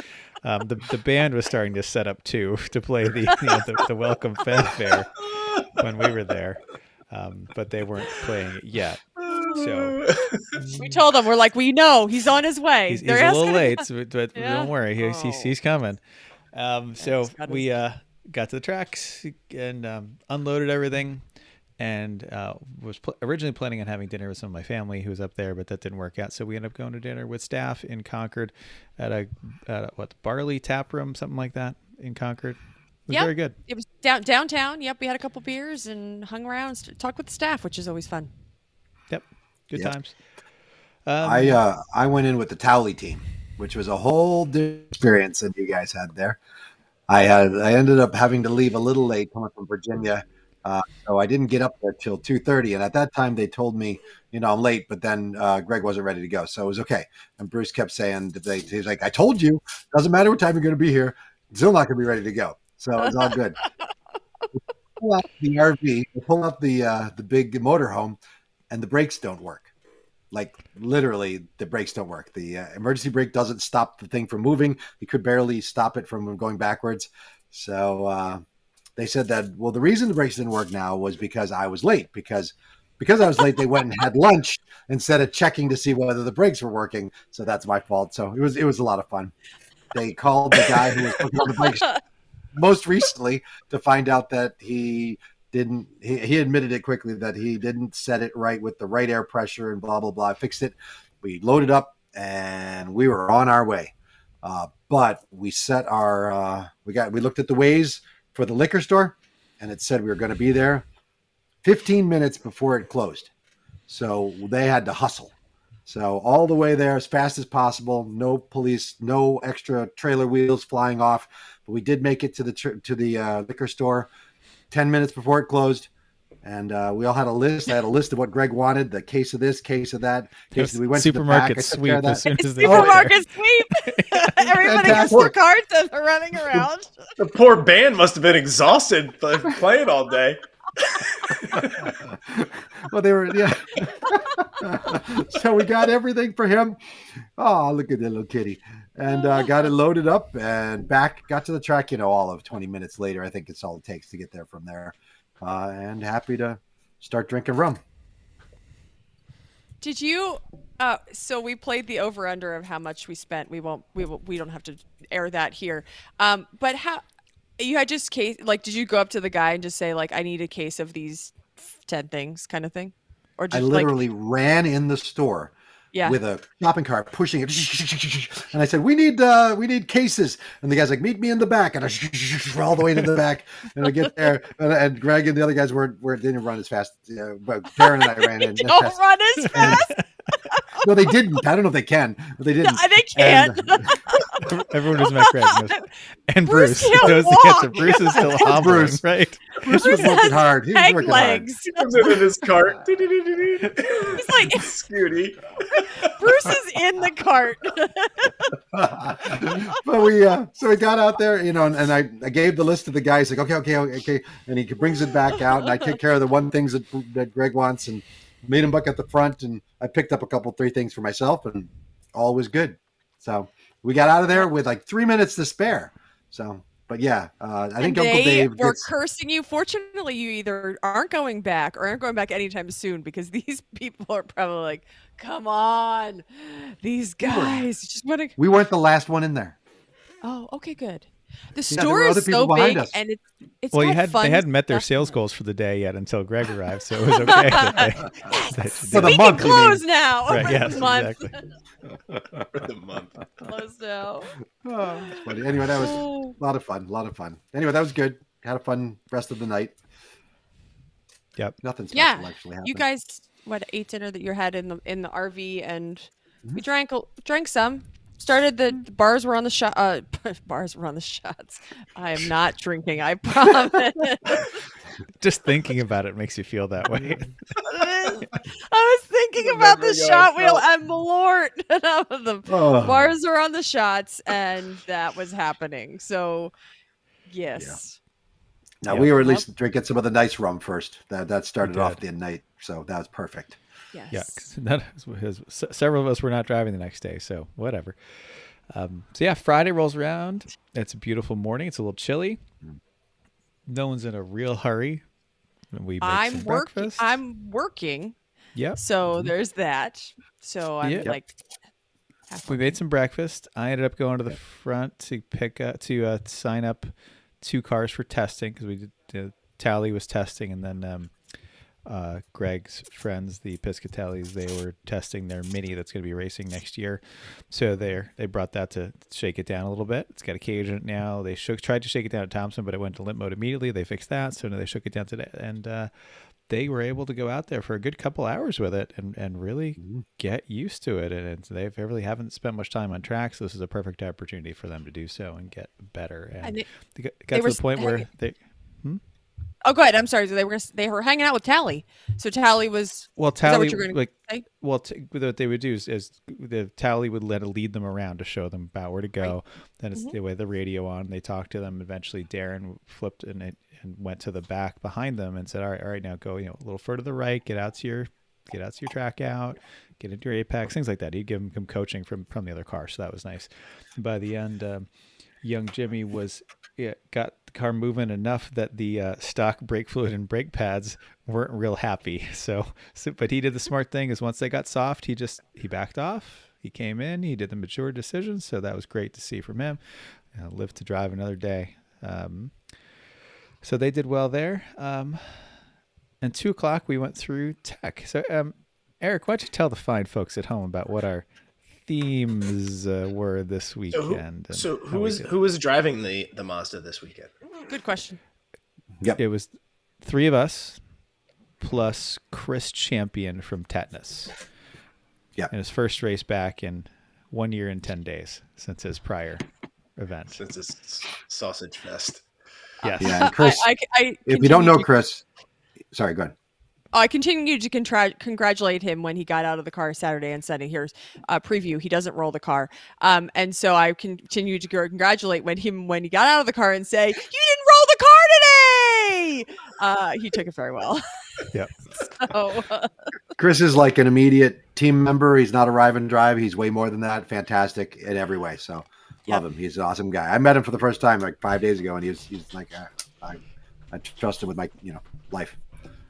the band was starting to set up too to play the welcome fanfare when we were there, but they weren't playing it yet. So We told them, we're like, we know he's on his way. he's They're a little asking- late, but Yeah? don't worry, he's coming. So He's got we got to the tracks and unloaded everything, and was originally planning on having dinner with some of my family who was up there, but that didn't work out. So we ended up going to dinner with staff in Concord at a Barley Tap Room, something like that in Concord. It was Yep. very good. It was downtown. Yep, we had a couple beers and hung around and talked with the staff, which is always fun. Yep, good Yep. times. I went in with the Towley team, which was a whole different experience than you guys had there. I ended up having to leave a little late coming from Virginia, so I didn't get up there till 2:30. And at that time, they told me, I'm late, but then Greg wasn't ready to go, so it was okay. And Bruce kept saying, he's like, "I told you, doesn't matter what time you're going to be here, still not going to be ready to go." So it's all good. We pull out the RV, we pull out the big motorhome, and the brakes don't work. Like literally, the brakes don't work. The emergency brake doesn't stop the thing from moving. You could barely stop it from going backwards. So they said that, well, the reason the brakes didn't work now was because I was late. Because I was late, they went and had lunch instead of checking to see whether the brakes were working. So that's my fault. So it was a lot of fun. They called the guy who was working on the brakes most recently to find out that he admitted it quickly that he didn't set it right with the right air pressure and blah, blah, blah. I fixed it. We loaded up and we were on our way. But we set we looked at the Waze for the liquor store and it said we were going to be there 15 minutes before it closed. So they had to hustle. So all the way there as fast as possible. No police, no extra trailer wheels flying off. But we did make it to the liquor store 10 minutes before it closed. And we all had a list. I had a list of what Greg wanted, the case of this, case of that. Case we went supermarket to the back. sweep as soon as they Supermarket sweep. Everybody has Fantastic. 4 carts and they're running around. The poor band must have been exhausted by playing all day. Well, they were, yeah. So we got everything for him. Oh, look at that little kitty. And got it loaded up and got to the track, all of 20 minutes later. I think it's all it takes to get there from there. And happy to start drinking rum. Did you? So we played the over under of how much we spent. We don't have to air that here. But how you had just case did you go up to the guy and just say I need a case of these 10 things kind of thing, or just I literally ran in the store. Yeah. With a shopping cart pushing it, and I said, "We need cases." And the guy's like, "Meet me in the back," and I all the way to the back. And I get there, and Greg and the other guys didn't run as fast. But Darren and I ran in. Don't run as fast. No, they didn't. I don't know if they can, but they didn't. They can. Everyone who's met Greg knows. And Bruce can't knows walk. the answer. Bruce is still hobbling, Bruce. right? Bruce was working hard. He was Peg working legs. He comes in his cart. He's like Scooty. Bruce is in the cart. But we got out there, and I gave the list to the guy. He's like, okay, and he brings it back out, and I take care of the one things that Greg wants, and made him buck at the front, and I picked up 3 things for myself, and all was good. So we got out of there with 3 minutes to spare. So, but yeah, I think Uncle Dave were cursing you. Fortunately, you either aren't going back or aren't going back anytime soon, because these people are probably like, come on, these guys just want to. We weren't the last one in there. Oh, okay, good. The store is so big, and it's well, got fun they hadn't met their stuff. sales goals for the day yet until Greg arrived, so it was okay. For the We month, can close now. Right, For yes, the month. exactly. For the month. Close now. Oh, that's funny. Anyway, that was a lot of fun. Anyway, that was good. Had a fun rest of the night. Yep. Nothing special actually happened. You guys, ate dinner that you had in the RV, and we drank some. Started the bars were on the shot. Bars were on the shots. I am not drinking. I promise. Just thinking about it makes you feel that way. I was thinking about the shot wheel and Malort. The bars are on the shots, and that was happening. So, yes. Yeah. Now we were at least drinking some of the nice rum first. That started off the night, so that was perfect. Yes. Yeah, several of us were not driving the next day, so whatever. So yeah, Friday rolls around. It's a beautiful morning. It's a little chilly. No one's in a real hurry. We make some breakfast. I'm working. Yep. So there's that. So I'm we made some breakfast. I ended up going to the front to sign up 2 cars for testing, because we did. Tally was testing, and then Greg's friends, the Piscatellis, they were testing their Mini that's going to be racing next year. So they brought that to shake it down a little bit. It's got a cage in it now. They tried to shake it down at Thompson, but it went to limp mode immediately. They fixed that, so now they shook it down today, and they were able to go out there for a good couple hours with it and really get used to it. And they really haven't spent much time on tracks. So this is a perfect opportunity for them to do so and get better. And they got to the point where they. Oh, go ahead. I'm sorry. So they were hanging out with Tally. So Tally was. Well, Tally, is that what you're going to say? Well, what they would do is the Tally would lead them around to show them about where to go. Right. Then it's they had the radio on. They talked to them. Eventually, Darren flipped and went to the back behind them and said, "All right, now go. A little further to the right. Get out to your track out. Get into your apex. Things like that." He'd give them coaching from the other car, so that was nice. And by the end, young Jimmy got the car moving enough that the stock brake fluid and brake pads weren't real happy. So but he did the smart thing, is once they got soft, he backed off. He came in, he did the mature decision. So that was great to see from him. Lived to drive another day. So they did well there. And 2:00 we went through tech. So Eric, why don't you tell the fine folks at home about what our themes were this weekend? So who was driving the Mazda this weekend? Good question. Yep. It was 3 of us. plus Chris Champion from Tetanus. Yeah. In his first race back in 1 year and 10 days since his prior event. Since it's Sausage Fest. Yes. Yeah, and Chris. I if you don't know continue to- Chris, sorry, go ahead. I continued to congratulate him when he got out of the car Saturday and said, "Here's a preview. He doesn't roll the car." And so I continued to congratulate when he got out of the car and say, "You didn't roll the car today." He took it very well. Yep. So, Chris is like an immediate team member. He's not a ride and drive. He's way more than that. Fantastic in every way. So love him. He's an awesome guy. I met him for the first time like 5 days ago, and he's like, I trust him with my life.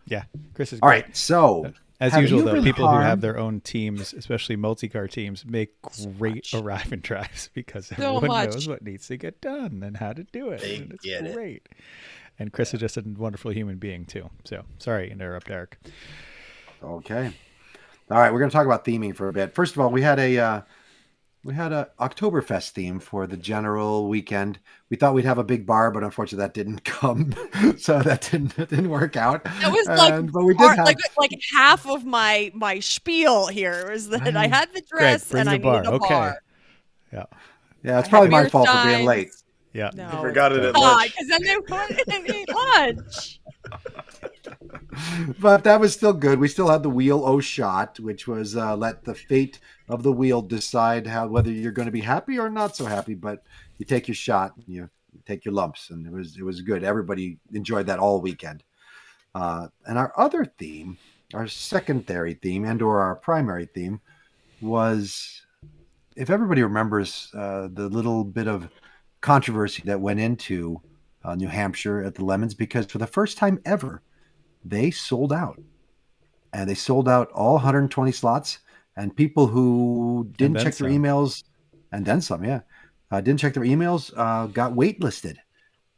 Yeah. Chris is All great. right. So As have usual, you though, been people who have harmed? their own teams, especially multi-car teams, make great arrive and drives because So everyone much. knows what needs to get done and how to do it. They And it's get it. great. And Chris is just a wonderful human being too. So sorry to interrupt, Eric. Okay. All right, we're going to talk about theming for a bit. First of all, we had a Oktoberfest theme for the general weekend. We thought we'd have a big bar, but unfortunately that didn't come, so that didn't work out. that was But we did have, like half of my spiel here was that I had the dress bring and I the bar. needed a Okay. bar. Yeah. yeah, it's I probably had my beer fault for being steins. late. Yeah. No, You forgot it at not lunch. because then they put it in lunch. But that was still good. We still had the wheel O shot, which was let the fate of the wheel decide whether you're going to be happy or not so happy. But you take your shot, you take your lumps, and it was good. Everybody enjoyed that all weekend. And our other theme, our secondary theme, and/or our primary theme, was, if everybody remembers, the little bit of controversy that went into New Hampshire at the Lemons, because for the first time ever, they sold out. And they sold out all 120 slots. And people who didn't then check their some. emails, and then some, didn't check their emails, got waitlisted.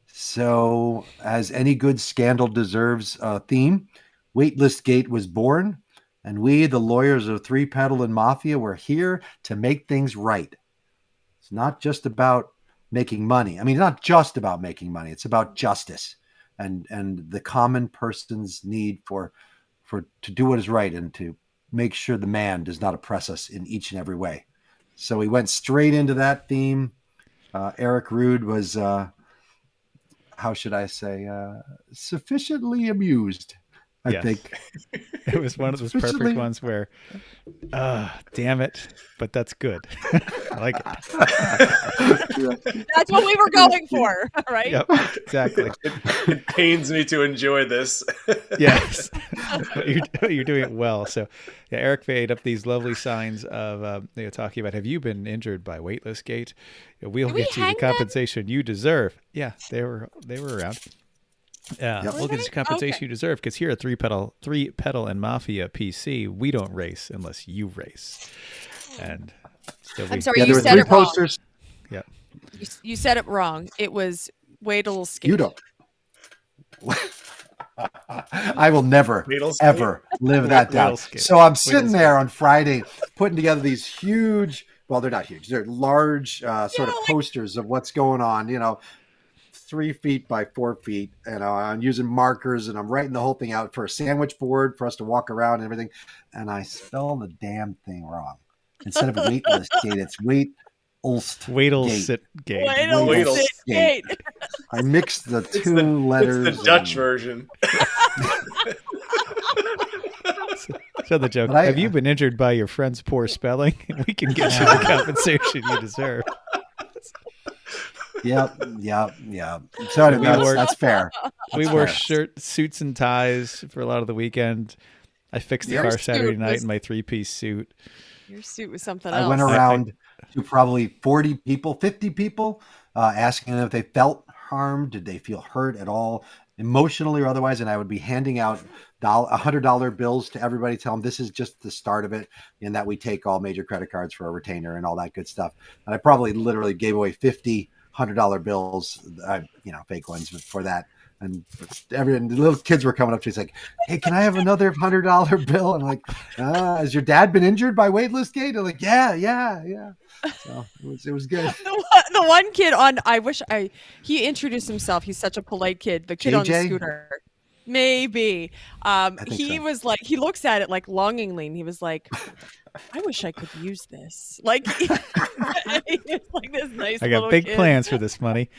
So, as any good scandal deserves a theme, Waitlist Gate was born. And we, the lawyers of Three Pedal and Mafia, were here to make things right. It's not just about making money. I mean, not just about making money. It's about justice and the common person's need for to do what is right and to make sure the man does not oppress us in each and every way. So we went straight into that theme. Eric Rude was, how should I say, sufficiently amused, I Yes. think. It was one of those perfect Sufficiently- ones where, damn it, but that's good. I like it. That's what we were going for, right? Yep, exactly. It pains me to enjoy this. Yes, but you're doing it well. So, yeah, Eric made up these lovely signs of talking about, have you been injured by Waitlist Gate? We'll Did we get you the hang them? compensation you deserve. Yeah, they were around. Yep. We'll get you the compensation you deserve, because here at Three Pedal and Mafia PC, we don't race unless you race. And so I'm sorry, Yeah, you there were said three it wrong. posters. Yeah. You said it wrong. It was Waitlist Skate. You don't. I will never, Waitlist Skate? ever live that down. Waitlist Skate. So I'm sitting Waitlist there on Friday putting together these huge, well, they're not huge, they're large sort of like- posters of what's going on, 3 feet by 4 feet. And I'm using markers and I'm writing the whole thing out for a sandwich board for us to walk around and everything. And I spell the damn thing wrong. Instead of Waitlist Gate, it's Wait'll Gate. sit gate. Waitlist Waitlist Skate. I mixed the It's two letters. It's the Dutch and- version. So the joke, But have you been injured by your friend's poor spelling? We can get you the compensation you deserve. Yep. So We that's, wore- that's fair. We That's wore fair. suits and ties for a lot of the weekend. I fixed the Your car suit Saturday night was- in my 3-piece suit. Your suit was something I else. went around to probably 40 people, 50 people, asking them if they felt harmed, did they feel hurt at all, emotionally or otherwise, and I would be handing out $100 bills to everybody, tell them this is just the start of it, and that we take all major credit cards for a retainer and all that good stuff. And I probably literally gave away 50 $100 bills, fake ones for that. And the little kids were coming up to me, like, "Hey, can I have another $100 bill?" And I'm like, "Has your dad been injured by Waitlist Gate?" They're like, "Yeah." So it was good. The one kid on, he introduced himself. He's such a polite kid. The kid on the JJ? scooter. Maybe. think He so. was like, he looks at it like longingly, and he was like, I wish I could use this. Like, it's like this nice I little got big kid. plans for this money.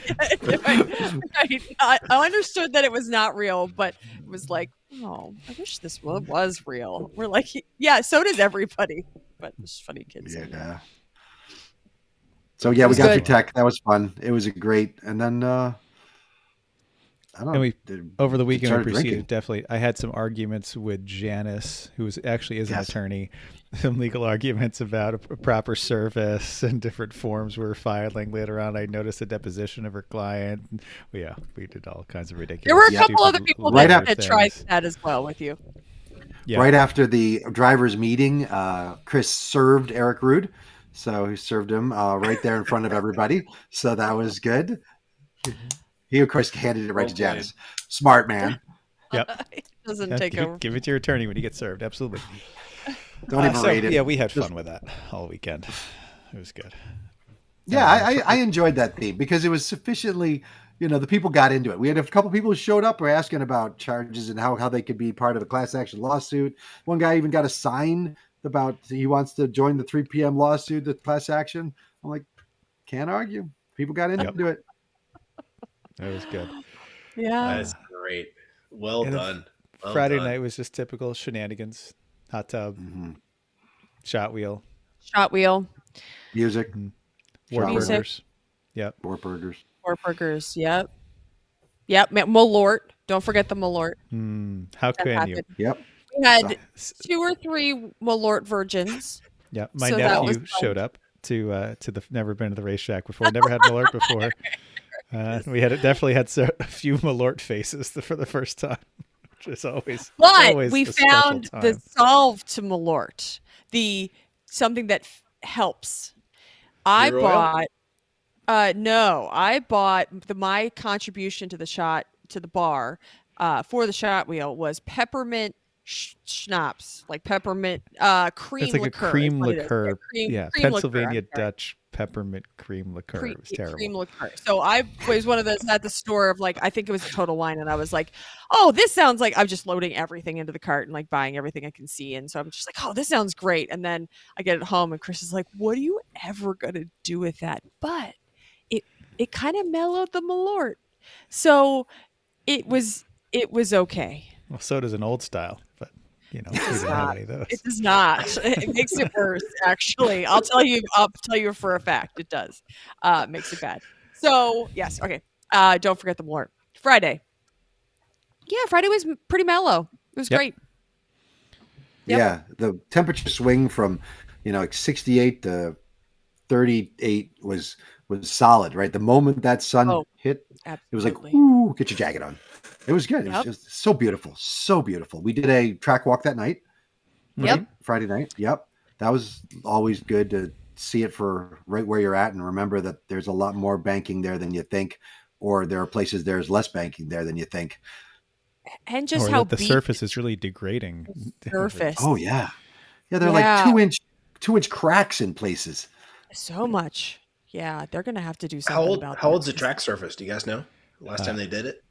Right. I understood that it was not real, but it was like, oh, I wish this was real. We're like, yeah, so does everybody. But it's funny kids. Yeah. So yeah, It we was got good. through tech. That was fun. It was a great. And then I don't know. And we over the weekend we started proceeded drinking. definitely. I had some arguments with Janice, who actually is an Yes. attorney. Some legal arguments about a proper service and different forms we were filing. Later on, I noticed a deposition of her client. Yeah, we did all kinds of ridiculous. There were a Yeah. couple stupid other people Right that after tried things. that as well with you. Yeah. Right after the drivers' meeting, Chris served Eric Rude. So he served him right there in front of everybody. So that was good. He, of course, handed it right to Well played. Janice. Smart man. Yep. It doesn't Yeah, take give, over. it, give it to your attorney when you get served. Absolutely. Don't even So, rate it. yeah, we had fun with that all weekend. It was good. Yeah, I enjoyed that theme because it was sufficiently, the people got into it. We had a couple people who showed up were asking about charges and how they could be part of a class action lawsuit. One guy even got a sign about he wants to join the 3 p.m. lawsuit, the class action. I'm like, can't argue. People got into it. It was good. Yeah. That's great. Well And then done. Well Friday done. night was just typical shenanigans. Hot tub, Mm-hmm. shot wheel, Shot wheel, Music, war Shot Music. burgers. Yep. Boar burgers. or burgers. Yep. Malort. Don't forget the Malort. How That can you? happened. Yep. We had 2 or 3 Malort virgins. Yeah, my So that was nephew fun. showed up to the never been to the racetrack before. Never had Malort before. We definitely had a few Malort faces for the first time, which is always. But always we a special found the time. solve to Malort, something that helps. I Gear oil? bought. No, I bought my contribution to the bar, for the shot wheel was peppermint schnapps, like peppermint cream It's like liqueur. a cream is what it is. liqueur. Cream Yeah, liqueur, Pennsylvania I'm sorry. Dutch peppermint cream liqueur. It was terrible. Cream liqueur. So I was one of those at the store of like, I think it was a Total Wine, and I was like, oh, this sounds like I'm just loading everything into the cart and like buying everything I can see. And so I'm just like, oh, this sounds great. And then I get it home and Chris is like, what are you ever gonna do with that? But it kind of mellowed the Malort. So it was okay. Well, so does an old style, but we didn't have not. any of those. It does not. It makes it worse, actually. I'll tell you for a fact it does. Makes it bad. So yes, okay. Don't forget the Malort. Friday. Yeah, Friday was pretty mellow. It was Yep. great. Yep. Yeah. The temperature swing from, like 68 to 38 was solid, right? The moment that sun hit, Absolutely. it was like, ooh, get your jacket on. It was good. It was Yep. just so beautiful. So beautiful. We did a track walk that night. Yep. Friday night. Yep. That was always good to see it for right where you're at and remember that there's a lot more banking there than you think, or there are places there's less banking there than you think. And just or how that the beat surface is really degrading. the surface. Oh yeah. Yeah, they're Yeah. like 2-inch cracks in places. So much. Yeah, they're gonna have to do something How old? about How that. old's the track surface? Do you guys know? Last time they did it.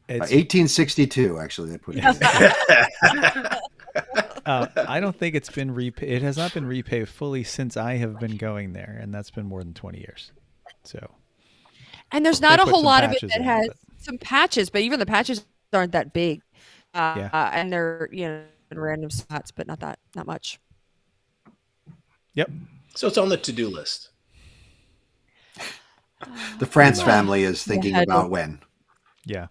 It's, 1862, actually, they put it. I don't think it's been repaved. It has not been repaved fully since I have been going there, and that's been more than 20 years. So, And there's not They a put whole some lot of it patches that in, has but- some patches, but even the patches aren't that big. Yeah. And they're in random spots, but not much. yep. So it's on the to-do list. The France family is thinking Yeah, about when. Yeah.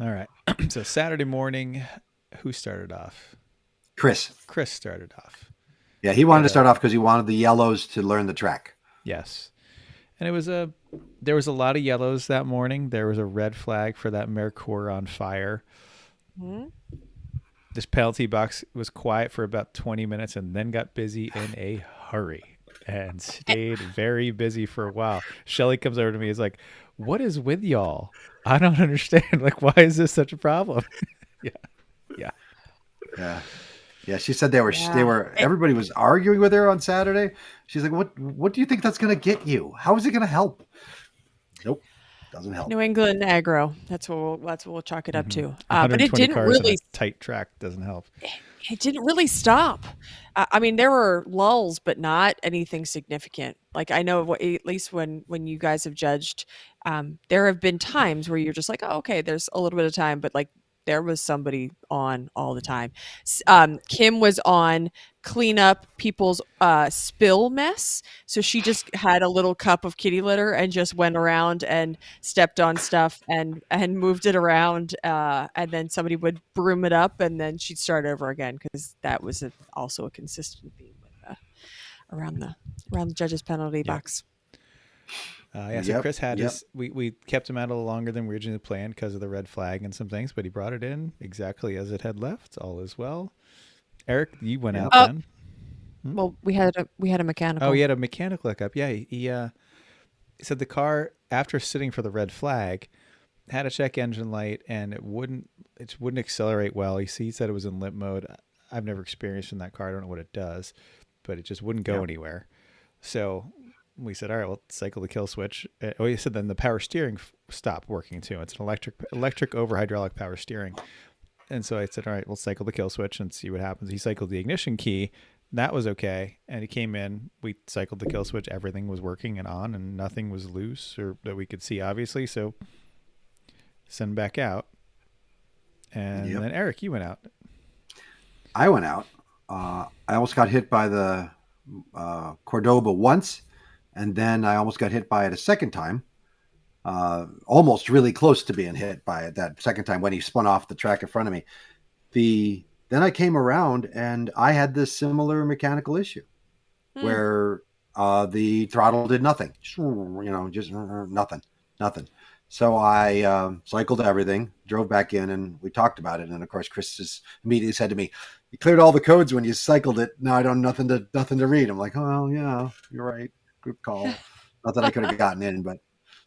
All right. So Saturday morning, who started off? Chris. Chris started off. Yeah, he wanted to start off because he wanted the yellows to learn the track. Yes. And there was a lot of yellows that morning. There was a red flag for that Mercury on fire. Hmm? This penalty box was quiet for about 20 minutes and then got busy in a hurry and stayed very busy for a while. Shelly comes over to me and is like, what is with y'all? I don't understand. Like, why is this such a problem? Yeah. Yeah, she said they were everybody was arguing with her on Saturday. She's like, what do you think that's going to get you? How is it going to help? Nope. Doesn't help. New England aggro. That's what we'll chalk it up to. But 120 it didn't cars in really. a tight track doesn't help. It didn't really stop. I mean, there were lulls, but not anything significant. Like I know, at least when you guys have judged, there have been times where you're just like, oh, okay, there's a little bit of time, but like there was somebody on all the time. Kim was on clean up people's spill mess. So she just had a little cup of kitty litter and just went around and stepped on stuff and moved it around. And then somebody would broom it up and then she'd start over again because that was also a consistent theme with, around the judges' penalty box. So Chris had his. We kept him out a little longer than we originally planned because of the red flag and some things, but he brought it in exactly as it had left. All is well. Eric, you went out then. Well, we had a mechanical. Oh, he had a mechanical hookup. Yeah, he said the car after sitting for the red flag had a check engine light and it wouldn't accelerate well. He said it was in limp mode. I've never experienced in that car. I don't know what it does, but it just wouldn't go anywhere. So we said, all right, we'll cycle the kill switch. He said then the power steering stopped working too. It's an electric over hydraulic power steering. And so I said, all right, we'll cycle the kill switch and see what happens. He cycled the ignition key. That was okay. And he came in, we cycled the kill switch. Everything was working and on and nothing was loose or that we could see, obviously. So send him back out. And then Eric, you went out. I went out. I almost got hit by the Cordoba once. And then I almost got hit by it a second time, almost really close to being hit by it that second time when he spun off the track in front of me. Then I came around and I had this similar mechanical issue where the throttle did nothing, just nothing. So I cycled everything, drove back in, and we talked about it. And of course, Chris just immediately said to me, "You cleared all the codes when you cycled it. Now I don't nothing to read." I'm like, "Oh yeah, you're right. Group call." Not that I could have gotten in, but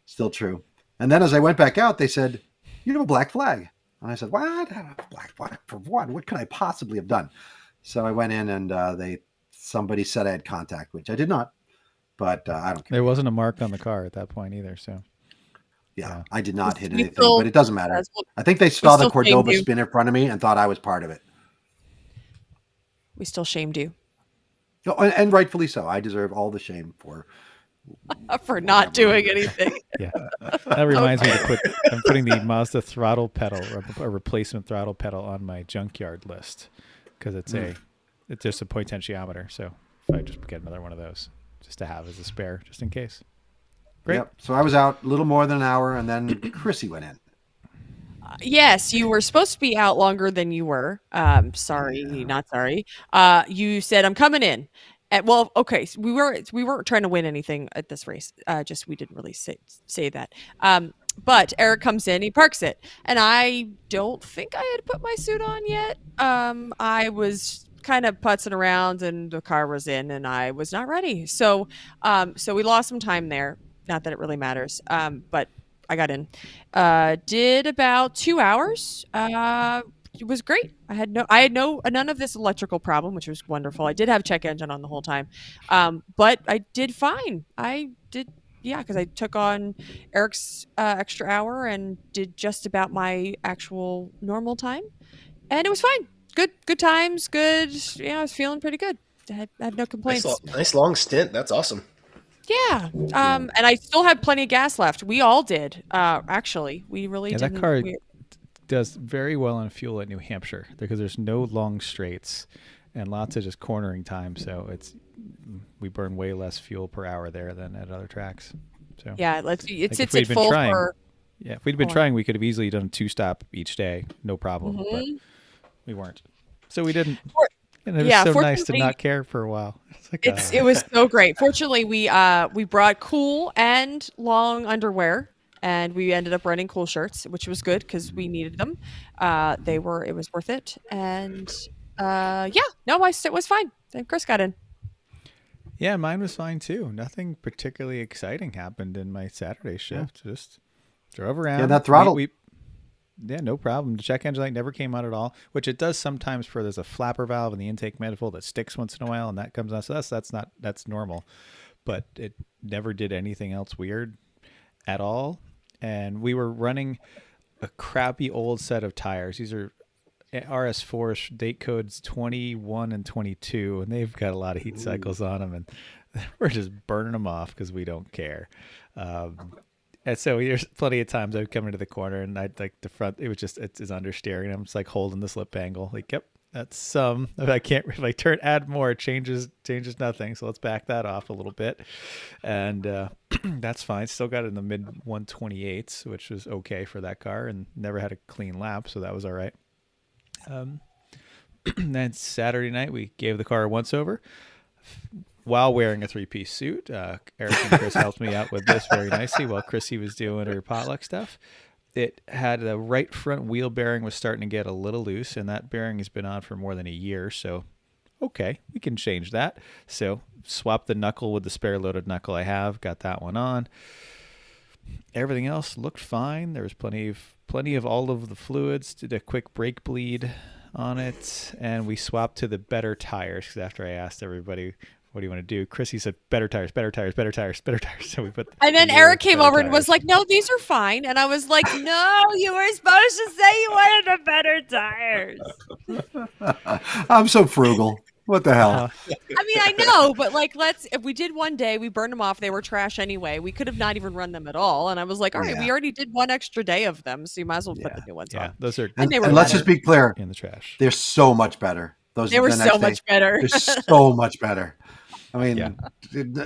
still true. And then as I went back out, they said, "You have a black flag." And I said, "What? Black flag for what? What could I possibly have done?" So I went in and somebody said I had contact, which I did not, but I don't care. There wasn't a mark on the car at that point either. So yeah. I did not hit anything, still, but it doesn't matter. I think they saw the Cordoba spin in front of me and thought I was part of it. We still shamed you. No, and rightfully so. I deserve all the shame for not doing anything. Yeah, that reminds me to I'm putting the Mazda throttle pedal, a replacement throttle pedal, on my junkyard list because it's just a potentiometer. So if I just get another one of those, just to have as a spare, just in case. Great. Yep. So I was out a little more than an hour, and then Chrissy went in. Yes, you were supposed to be out longer than you were. Sorry, not sorry. You said I'm coming in. Well, okay. So we weren't trying to win anything at this race. Just we didn't really say that. But Eric comes in, he parks it, and I don't think I had put my suit on yet. I was kind of putzing around, and the car was in, and I was not ready. So we lost some time there. Not that it really matters. But I got in. Did about 2 hours. It was great. I had none of this electrical problem, which was wonderful. I did have check engine on the whole time. But I did fine. I did, because I took on Eric's extra hour and did just about my actual normal time. And it was fine. Good times, good. I was feeling pretty good. I had no complaints. Nice long stint. That's awesome. Yeah. And I still had plenty of gas left. We all did. Actually, we really did. That car does very well on fuel at New Hampshire because there's no long straights and lots of just cornering time. So we burn way less fuel per hour there than at other tracks. So yeah, it sits at full for. Yeah, if we'd been trying, we could have easily done 2-stop each day, no problem. Mm-hmm. But we weren't, so we didn't. And it was so nice to not care for a while. It was so great. Fortunately, we brought cool and long underwear, and we ended up running cool shirts, which was good because we needed them. It was worth it. And it was fine. Then Chris got in. Yeah, mine was fine too. Nothing particularly exciting happened in my Saturday shift. Yeah. Just drove around. Yeah, that throttle. Yeah, no problem. The check engine light never came out at all, which it does sometimes for there's a flapper valve in the intake manifold that sticks once in a while and that comes out. So that's normal, but it never did anything else weird at all. and we were running a crappy old set of tires. These are RS4 date codes 21 and 22, and they've got a lot of heat cycles on them, and we're just burning them off because we don't care. And so there's plenty of times I would come into the corner and I'd like the front, it was just, it's understeering. I'm just like holding the slip angle. Like, yep, that's some. If I can't, if I add more, it changes nothing. So let's back that off a little bit. And that's fine. Still got it in the mid 128s, which was okay for that car, and never had a clean lap. So that was all right. Then Saturday night, we gave the car a once over while wearing a 3-piece suit. Eric and Chris helped me out with this very nicely while Chrissy was doing her potluck stuff. It had the right front wheel bearing was starting to get a little loose, and that bearing has been on for more than a year. So, okay, we can change that. So swap the knuckle with the spare loaded knuckle I have. Got that one on. Everything else looked fine. There was plenty of all of the fluids. Did a quick brake bleed on it, and we swapped to the better tires because after I asked everybody, what do you want to do? Chrissy said, better tires, better tires, better tires, better tires. So we put. And then Eric came over and was like, no, these are fine. And I was like, no, you were supposed to say you wanted the better tires. I'm so frugal. What the hell? I mean, I know, but like, if we did one day, we burned them off. They were trash anyway. We could have not even run them at all. And I was like, all right, we already did one extra day of them, so you might as well put the new ones on. Those are. And let's just be clear, in the trash. They're so much better. They were so much better. They're so much better. I mean,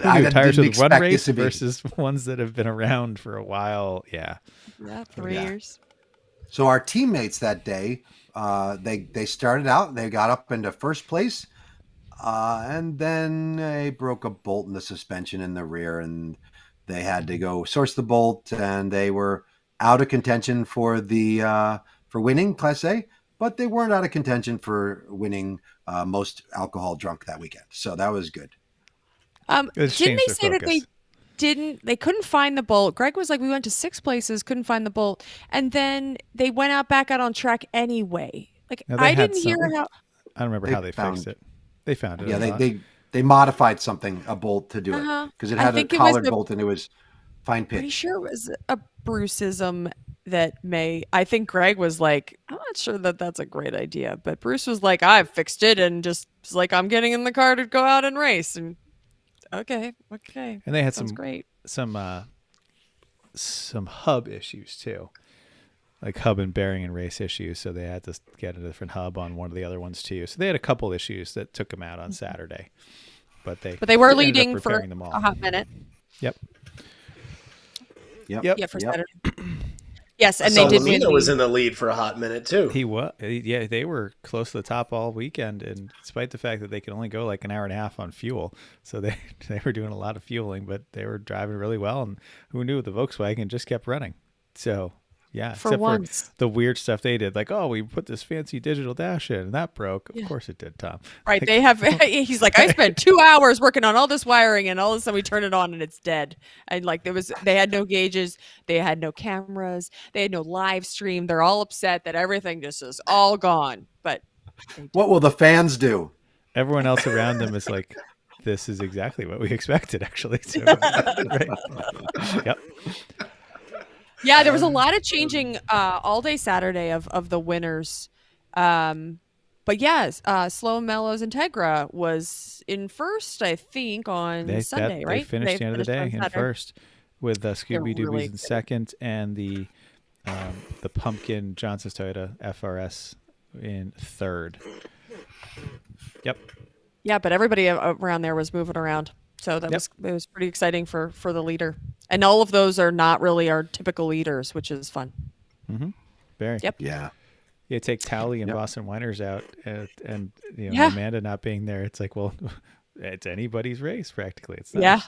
I tires with run race versus ones that have been around for a while. Yeah. Yeah, 3 years. So our teammates that day, they started out, they got up into first place, and then they broke a bolt in the suspension in the rear, and they had to go source the bolt, and they were out of contention for the for winning Class A, but they weren't out of contention for winning most alcohol drunk that weekend. So that was good. Didn't they say that they couldn't find the bolt? Greg was like, we went to 6 places, couldn't find the bolt, and then they went back out on track anyway. Like, I didn't hear how. I don't remember how they fixed it. They found it. Yeah, they modified a bolt to do it because it had a collared bolt and it was fine pitch. Pretty sure it was a Bruceism that I think Greg was like, I'm not sure that that's a great idea, but Bruce was like, I've fixed it, and just was like, I'm getting in the car to go out and race. And okay. And they had some hub issues too, like hub and bearing and race issues. So they had to get a different hub on one of the other ones too. So they had a couple issues that took them out on Saturday, but they were leading for a hot minute. Yep. For Saturday. Yes, and they did win. Was in the lead for a hot minute too. He was. Yeah, they were close to the top all weekend, and despite the fact that they could only go like an hour and a half on fuel, so they were doing a lot of fueling, but they were driving really well. And who knew, the Volkswagen just kept running. So yeah, for once, for the weird stuff they did, like, oh, we put this fancy digital dash in, and that broke. Of course it did, Tom. Right? They have. He's like, I spent 2 hours working on all this wiring, and all of a sudden we turn it on and it's dead. And like they had no gauges, they had no cameras, they had no live stream. They're all upset that everything just is all gone. But what will the fans do? Everyone else around them is like, this is exactly what we expected, actually. So, right. Yep. Yeah, there was a lot of changing all day Saturday of the winners. But yes, Slow Mellows Integra was in first, I think, on Sunday, right? They finished the end of the day in first, with Scooby Doobies in second, and the Pumpkin Johnson's Toyota FRS in third. Yep. Yeah, but everybody around there was moving around. So it was pretty exciting for the leader. And all of those are not really our typical leaders, which is fun. Mm-hmm. Very. Yep. Yeah. You take Tally and Boston Winers out, and Amanda not being there. It's like, well, it's anybody's race practically. It's nice.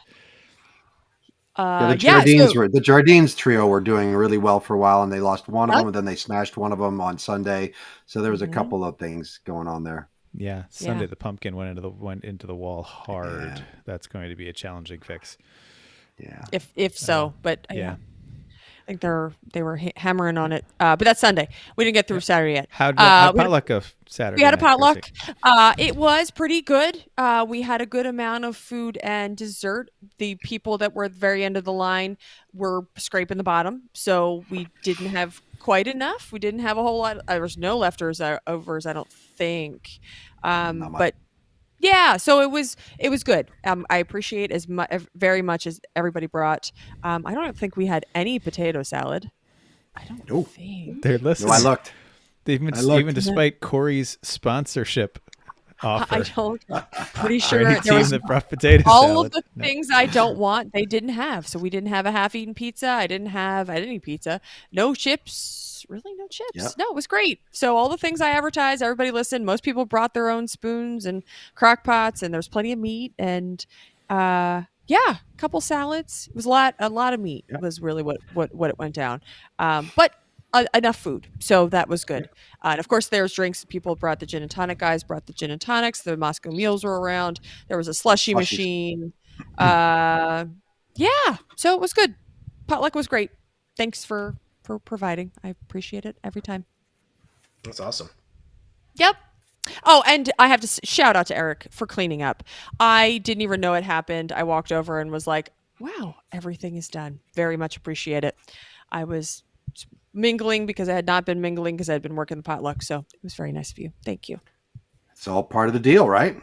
The Jardines trio were doing really well for a while, and they lost one of them, and then they smashed one of them on Sunday. So there was a couple of things going on there. Yeah, Sunday the Pumpkin went into the wall hard. Yeah. That's going to be a challenging fix. Yeah, if so, but think they were hammering on it. But that's Sunday. We didn't get through Saturday yet. How'd we had- potluck go Saturday? We had a night, potluck. Chrissy? It was pretty good. We had a good amount of food and dessert. The people that were at the very end of the line were scraping the bottom, so we didn't have quite enough. We didn't have a whole lot. There was no leftovers, I don't think. But yeah, so it was good. I appreciate very much as everybody brought. I don't think we had any potato salad. I don't think. They're listening. No, I looked. Even despite Corey's sponsorship offer. I don't. Pretty for sure any there team was that brought potato all salad. of the things I don't want. They didn't have, so we didn't have a half-eaten pizza. I didn't eat pizza. No chips. Really, no chips. Yep. No, it was great. So all the things I advertised, everybody listened. Most people brought their own spoons and crock pots, and there's plenty of meat and a couple salads. It was a lot of meat. Yep. Was really what it went down. But enough food, so that was good. And of course, there's drinks. People brought the gin and tonic. Guys brought the gin and tonics. The Moscow mules were around. There was a slushy machine. So it was good. Potluck was great. Thanks for providing. I appreciate it every time. That's awesome. Yep. Oh, and I have to shout out to Eric for cleaning up. I didn't even know it happened. I walked over and was like, wow, everything is done. Very much appreciate it. I was mingling because I had not been mingling because I had been working the potluck. So it was very nice of you. Thank you. It's all part of the deal, right?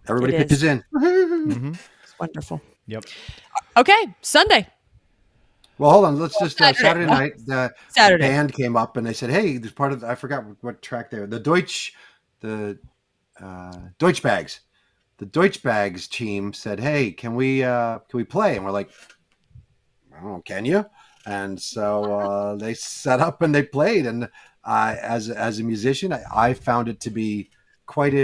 Everybody It pitches in. It's wonderful. Yep. Okay, Sunday. Well, hold on. Let's just Saturday night. The Saturday. band came up and they said, "Hey, there's part of I forgot what track there. The Deutsch Bags. The Deutsch Bags team said, "Hey, can we play?" And we're like, "I don't know, can you?" And so they set up and they played. And as a musician, I found it to be quite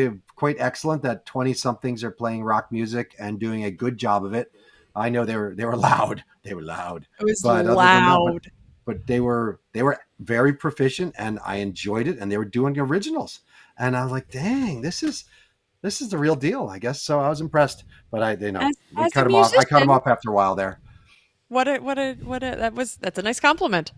excellent that 20-somethings are playing rock music and doing a good job of it. I know they were loud. They were loud. It was But loud. but they were very proficient, and I enjoyed it. And they were doing originals, and I was like, "Dang, this is the real deal." I guess so. I was impressed, but I cut them off. I cut them off after a while there. That's a nice compliment.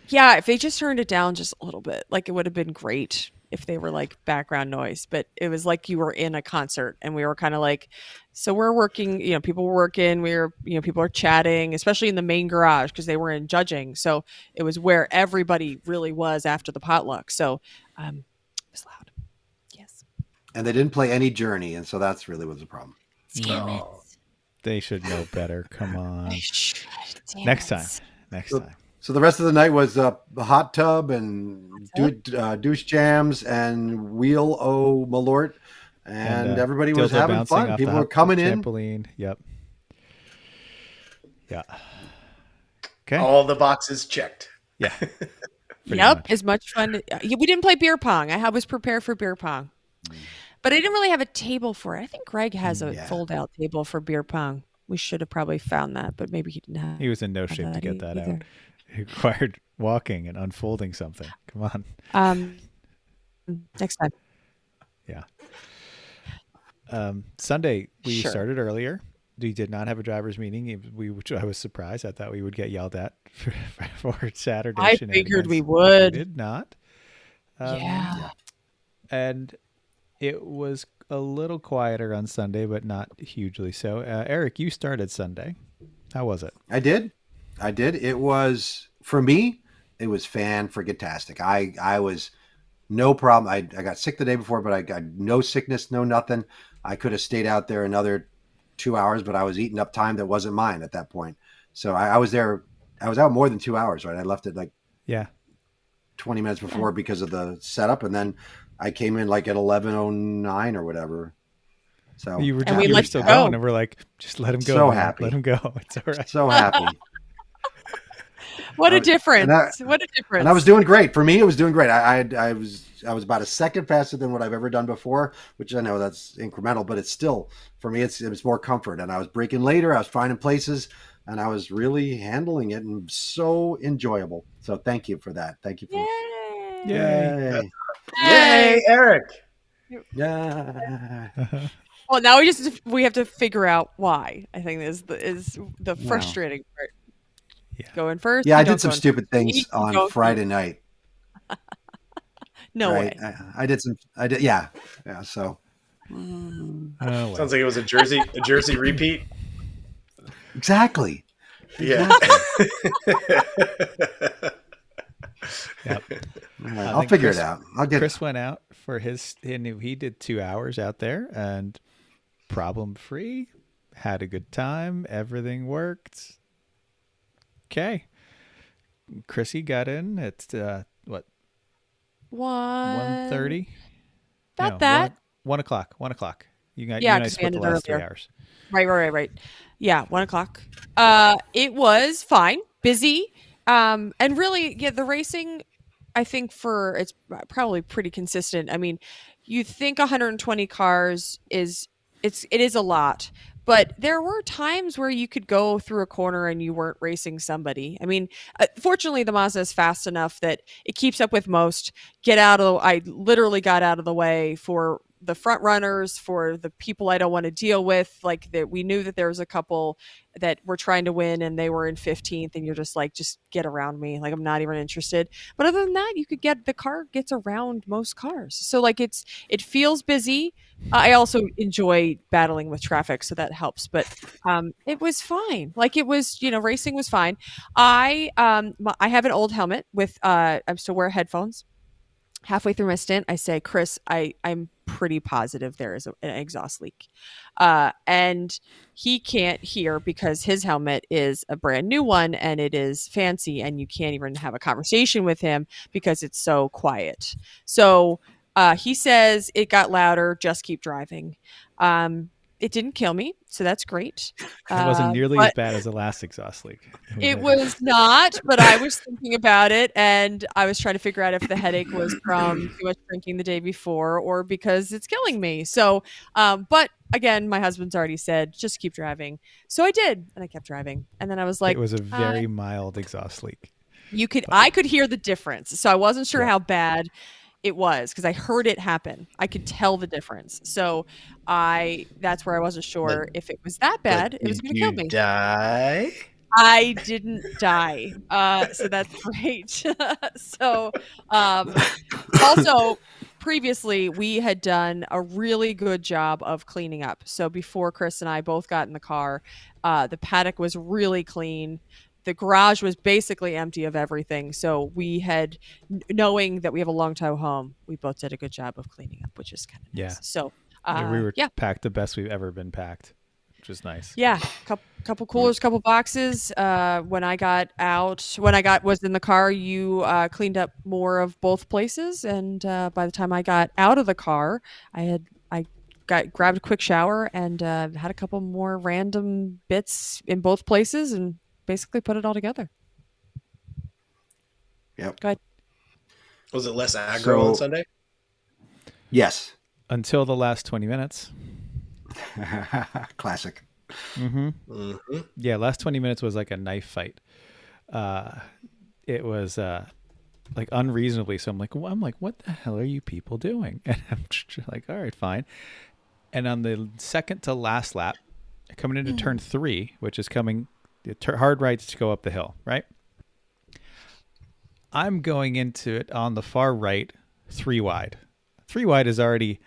Yeah, if they just turned it down just a little bit, like it would have been great if they were like background noise, but it was like you were in a concert and we were kind of like, so we're working, people were working, people are chatting, especially in the main garage because they were in judging. So it was where everybody really was after the potluck. So it was loud. Yes. And they didn't play any Journey. And so that's really was the problem. Damn it. They should know better. Come on. Damn Next it. time. So the rest of the night was the hot tub and douche jams and Wheel O Malort, and everybody was dildo having bouncing fun. off People the were coming in. trampoline. Yep. Yeah. Okay. All the boxes checked. Yeah. Yep, as much fun. We didn't play beer pong. I was prepared for beer pong, but I didn't really have a table for it. I think Greg has a fold-out table for beer pong. We should have probably found that, but maybe he didn't have. He was in no shape to get that out. It required walking and unfolding something. Come on. Next time. Yeah. Sunday we started earlier. We did not have a driver's meeting. Which I was surprised. I thought we would get yelled at for Saturday. I figured we would. We did not. Yeah. And it was a little quieter on Sunday, but not hugely so. Eric, you started Sunday. How was it? I did. It was, for me, it was fan-friggin-tastic. I was no problem. I got sick the day before, but I got no sickness, no nothing. I could have stayed out there another 2 hours, but I was eating up time that wasn't mine at that point. So I was there. I was out more than 2 hours, right? I left it like 20 minutes before because of the setup, and then I came in like at 11:09 or whatever. So you were still go. going, and we're like, just let him go. So man. happy. Let him go. It's all right. So happy. What a difference! What a difference! And I was doing great. For me, it was doing great. I was about a second faster than what I've ever done before, which I know that's incremental, but it's still, for me, it was more comfort. And I was braking later. I was finding places, and I was really handling it, and so enjoyable. So thank you for that. Thank you for Yay. Yay, Eric. Yeah. Well, now we have to figure out why. I think is the frustrating part. Go in first. Yeah, you I don't did some go in stupid first. things You on don't Friday go- night. No Right? way. I did some. I did. Yeah. Yeah. So Oh, well. Sounds like it was a Jersey repeat. exactly. Yeah. Yep. All right, I I'll think figure Chris- it out. I'll get. Chris went out for he did 2 hours out there and problem free, had a good time, everything worked. Okay. Chrissy got in at what, 1:30? About that. 1 o'clock. 1 o'clock. You and Yeah, I 'cause we split the ended last 3 earlier. hours. Right. Yeah, 1:00. It was fine, busy, and really, yeah, the racing. I think it's probably pretty consistent. I mean, you think 120 cars it is a lot, but there were times where you could go through a corner and you weren't racing somebody. I mean, fortunately, the Mazda is fast enough that it keeps up with most. I literally got out of the way for the front runners, for the people I don't want to deal with. Like that, we knew that there was a couple that were trying to win and they were in 15th, and you're just like, just get around me. Like, I'm not even interested. But other than that, the car gets around most cars. So like it feels busy. I also enjoy battling with traffic, so that helps. But it was fine. Like it was, racing was fine. I have an old helmet with I still wear headphones. Halfway through my stint, I say, Chris, I'm pretty positive there is an exhaust leak. And he can't hear because his helmet is a brand new one and it is fancy, and you can't even have a conversation with him because it's so quiet. So he says it got louder, just keep driving. It didn't kill me, so that's great. It wasn't nearly as bad as the last exhaust leak. It was not, but I was thinking about it, and I was trying to figure out if the headache was from too much drinking the day before or because it's killing me. So, but again, my husband's already said, just keep driving. So I did, and I kept driving. And then I was like, it was a very mild exhaust leak. I could hear the difference. So I wasn't sure Yeah. how bad it was because I heard it happen. I could tell the difference. So that's where I wasn't sure if it was that bad. It was going to kill me. Die? I didn't die. So that's great. So also previously we had done a really good job of cleaning up. So before Chris and I both got in the car, the paddock was really clean. The garage was basically empty of everything. So we had, knowing that we have a long tow home, we both did a good job of cleaning up, which is kind of nice. Yeah. So We were packed the best we've ever been packed, which was nice. Yeah, couple coolers, couple boxes. When I was in the car, you cleaned up more of both places, and by the time I got out of the car, I grabbed a quick shower and had a couple more random bits in both places, and basically put it all together. Yep. Go ahead. Was it less aggro on Sunday? Yes. Until the last 20 minutes. Classic. Mm-hmm. Mm-hmm. Yeah, last 20 minutes was like a knife fight. It was like unreasonably. So I'm like, what the hell are you people doing? And I'm just like, all right, fine. And on the second to last lap, coming into turn 3, which is hard rights to go up the hill, right? I'm going into it on the far right, 3 wide. 3 wide is already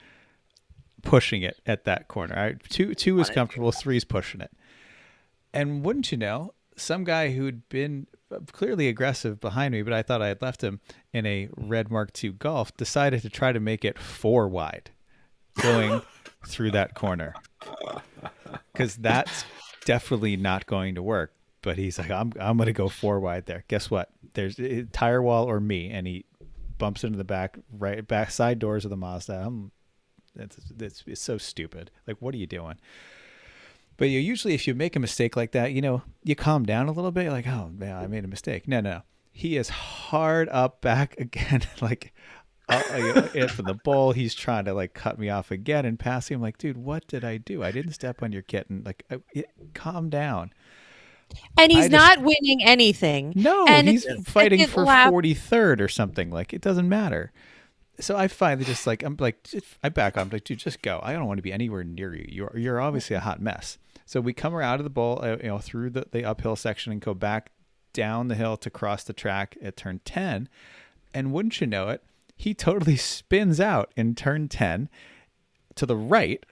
pushing it at that corner. Right? Two is comfortable, 3 is pushing it. And wouldn't you know, some guy who'd been clearly aggressive behind me, but I thought I had left him in a red Mark II Golf, decided to try to make it 4 wide going through that corner. Because that's definitely not going to work. But he's like, I'm going to go 4 wide there. Guess what? There's a tire wall or me, and he bumps into the back side doors of the Mazda. It's so stupid. Like, what are you doing? But usually if you make a mistake like that, you calm down a little bit. You're like, oh man, I made a mistake. No. He is hard up back again, like for the bowl. He's trying to like cut me off again and pass him. I'm like, dude, what did I do? I didn't step on your kitten. Like, calm down. And he's not winning anything. No, and he's fighting for 43rd or something. Like, it doesn't matter. So I finally just like, I back up. I'm like, dude, just go. I don't want to be anywhere near you. You're obviously a hot mess. So we come out of the bowl, through the uphill section and go back down the hill to cross the track at turn 10. And wouldn't you know it, he totally spins out in turn 10 to the right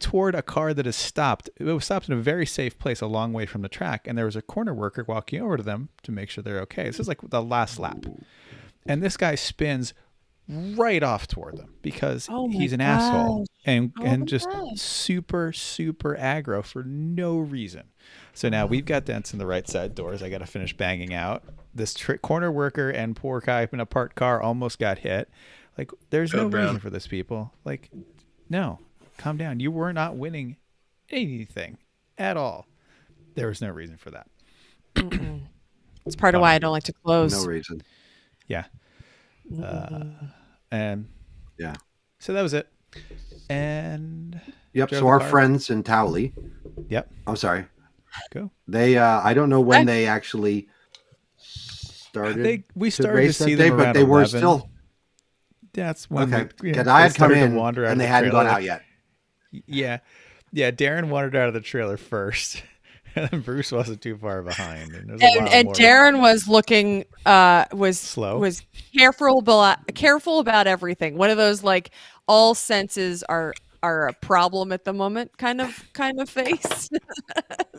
toward a car that is stopped. It was stopped in a very safe place a long way from the track. And there was a corner worker walking over to them to make sure they're okay. This is like the last lap. And this guy spins right off toward them because he's an asshole and just super, super aggro for no reason. So now we've got dents in the right side doors. I got to finish banging out. This corner worker and poor guy in a parked car almost got hit. Like, there's no reason for this, people. Like, no. Calm down. You were not winning anything at all. There was no reason for that. It's part of why I don't like to close. No reason. Yeah. And yeah. So that was it. And yep. So our friends in Towley. Yep. I'm sorry. Go. They I don't know when they actually started. We started to see them around but they 11. were still. That's when because I had come in and they hadn't gone out yet. Yeah. Darren wandered out of the trailer first, and Bruce wasn't too far behind. And Darren was looking, was slow, was careful about everything. One of those like all senses are a problem at the moment kind of face.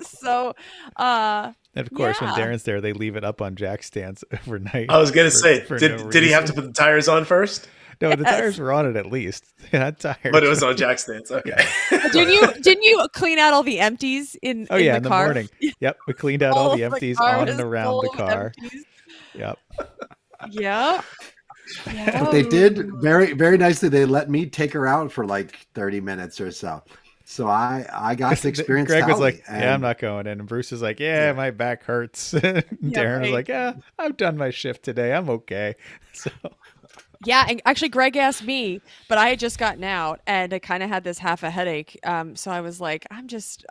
So, and of course, when Darren's there, they leave it up on jack stands overnight. I was gonna say, did he have to put the tires on first? No, the tires were on it at least. They had tires. But it was on jack stands. Okay. Yeah. Didn't you clean out all the empties in in the car? Morning. Yep, we cleaned out all the empties on and around the car. Yep. Yeah. But they did very, very nicely. They let me take her out for like 30 minutes or so. So I got to experience Greg was Towley, like, yeah, I'm not going in. And Bruce is like, yeah, my back hurts. Darren was like, yeah, I've done my shift today. I'm okay. So... Yeah, and actually Greg asked me, but I had just gotten out and I kind of had this half a headache. So I was like, I'm just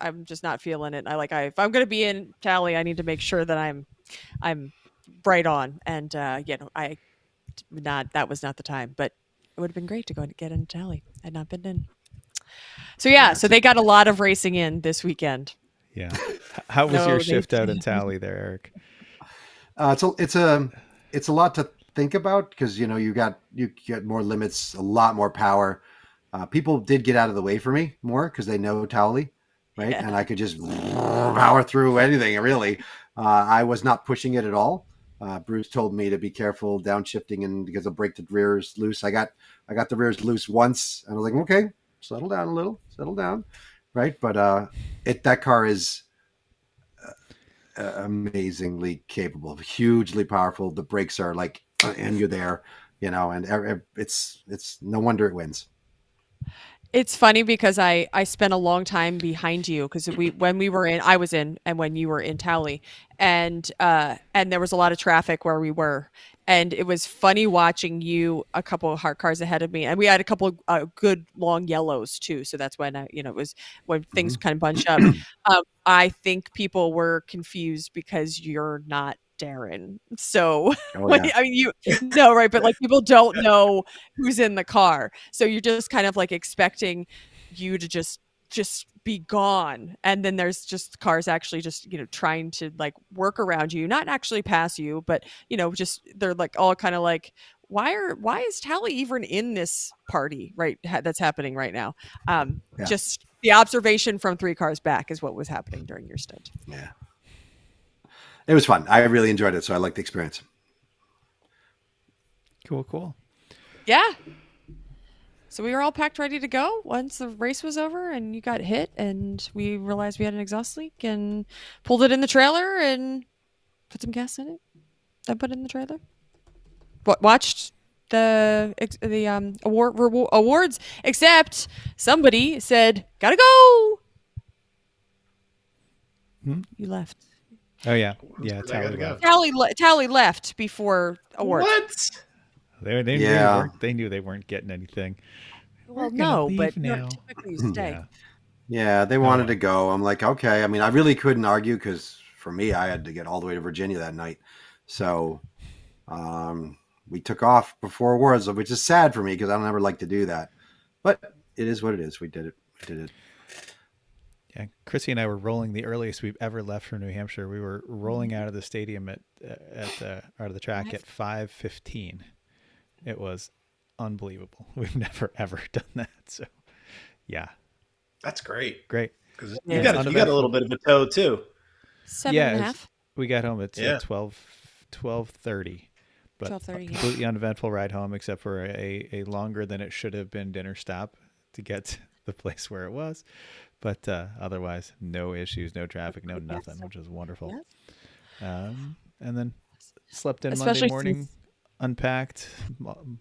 not feeling it. If I'm going to be in Towley, I need to make sure that I'm right on. And that was not the time, but it would have been great to go and get into Towley. I had not been in. So so they got a lot of racing in this weekend. Yeah. How was your shift out in Towley there, Eric? It's a lot to think about because you get more limits, a lot more power. People did get out of the way for me more because they know Towley, right? Yeah. And I could just power through anything. Really, I was not pushing it at all. Bruce told me to be careful downshifting, and because I'll break the rears loose. I got the rears loose once, and I was like, okay, settle down a little, right? But that car is amazingly capable, hugely powerful. The brakes are like. And you're there, and it's no wonder it wins. It's funny because I spent a long time behind you because I was in, and when you were in Towley, and there was a lot of traffic where we were, and it was funny watching you a couple of hard cars ahead of me, and we had a couple of good long yellows too. So that's when it was when things kind of bunched up. I think people were confused because you're not Darren. So I mean, you know, right? But like people don't know who's in the car, so you're just kind of like expecting you to just be gone, and then there's just cars actually just trying to like work around you, not actually pass you, but just they're like all kind of like why is Towley even in this party right that's happening right now? Just the observation from 3 cars back is what was happening during your stint. Yeah. It was fun. I really enjoyed it, so I liked the experience. Cool. Yeah. So we were all packed ready to go once the race was over and you got hit and we realized we had an exhaust leak and pulled it in the trailer and put some gas in it. Then put it in the trailer. Watched the awards, except somebody said, "Gotta go." You left. Oh yeah. Towley left before awards. What? They knew they weren't getting anything. Well, no, but typically you stay. Yeah, they wanted to go. I'm like, okay. I mean, I really couldn't argue because for me, I had to get all the way to Virginia that night. So we took off before awards, which is sad for me because I don't ever like to do that. But it is what it is. We did it. Yeah, Chrissy and I were rolling the earliest we've ever left from New Hampshire. We were rolling out of the stadium out of the track at 5:15. It was unbelievable. We've never ever done that. So, yeah, That's great. great. Because Yeah. you got a little bit of a toe too. 7.5. We got home at Yeah. 12:30, but 12:30, yeah. completely uneventful ride home, except for a longer than it should have been dinner stop to get to the place where it was. But otherwise, no issues, no traffic, no nothing, which is wonderful. And then slept in Especially Monday morning, since- unpacked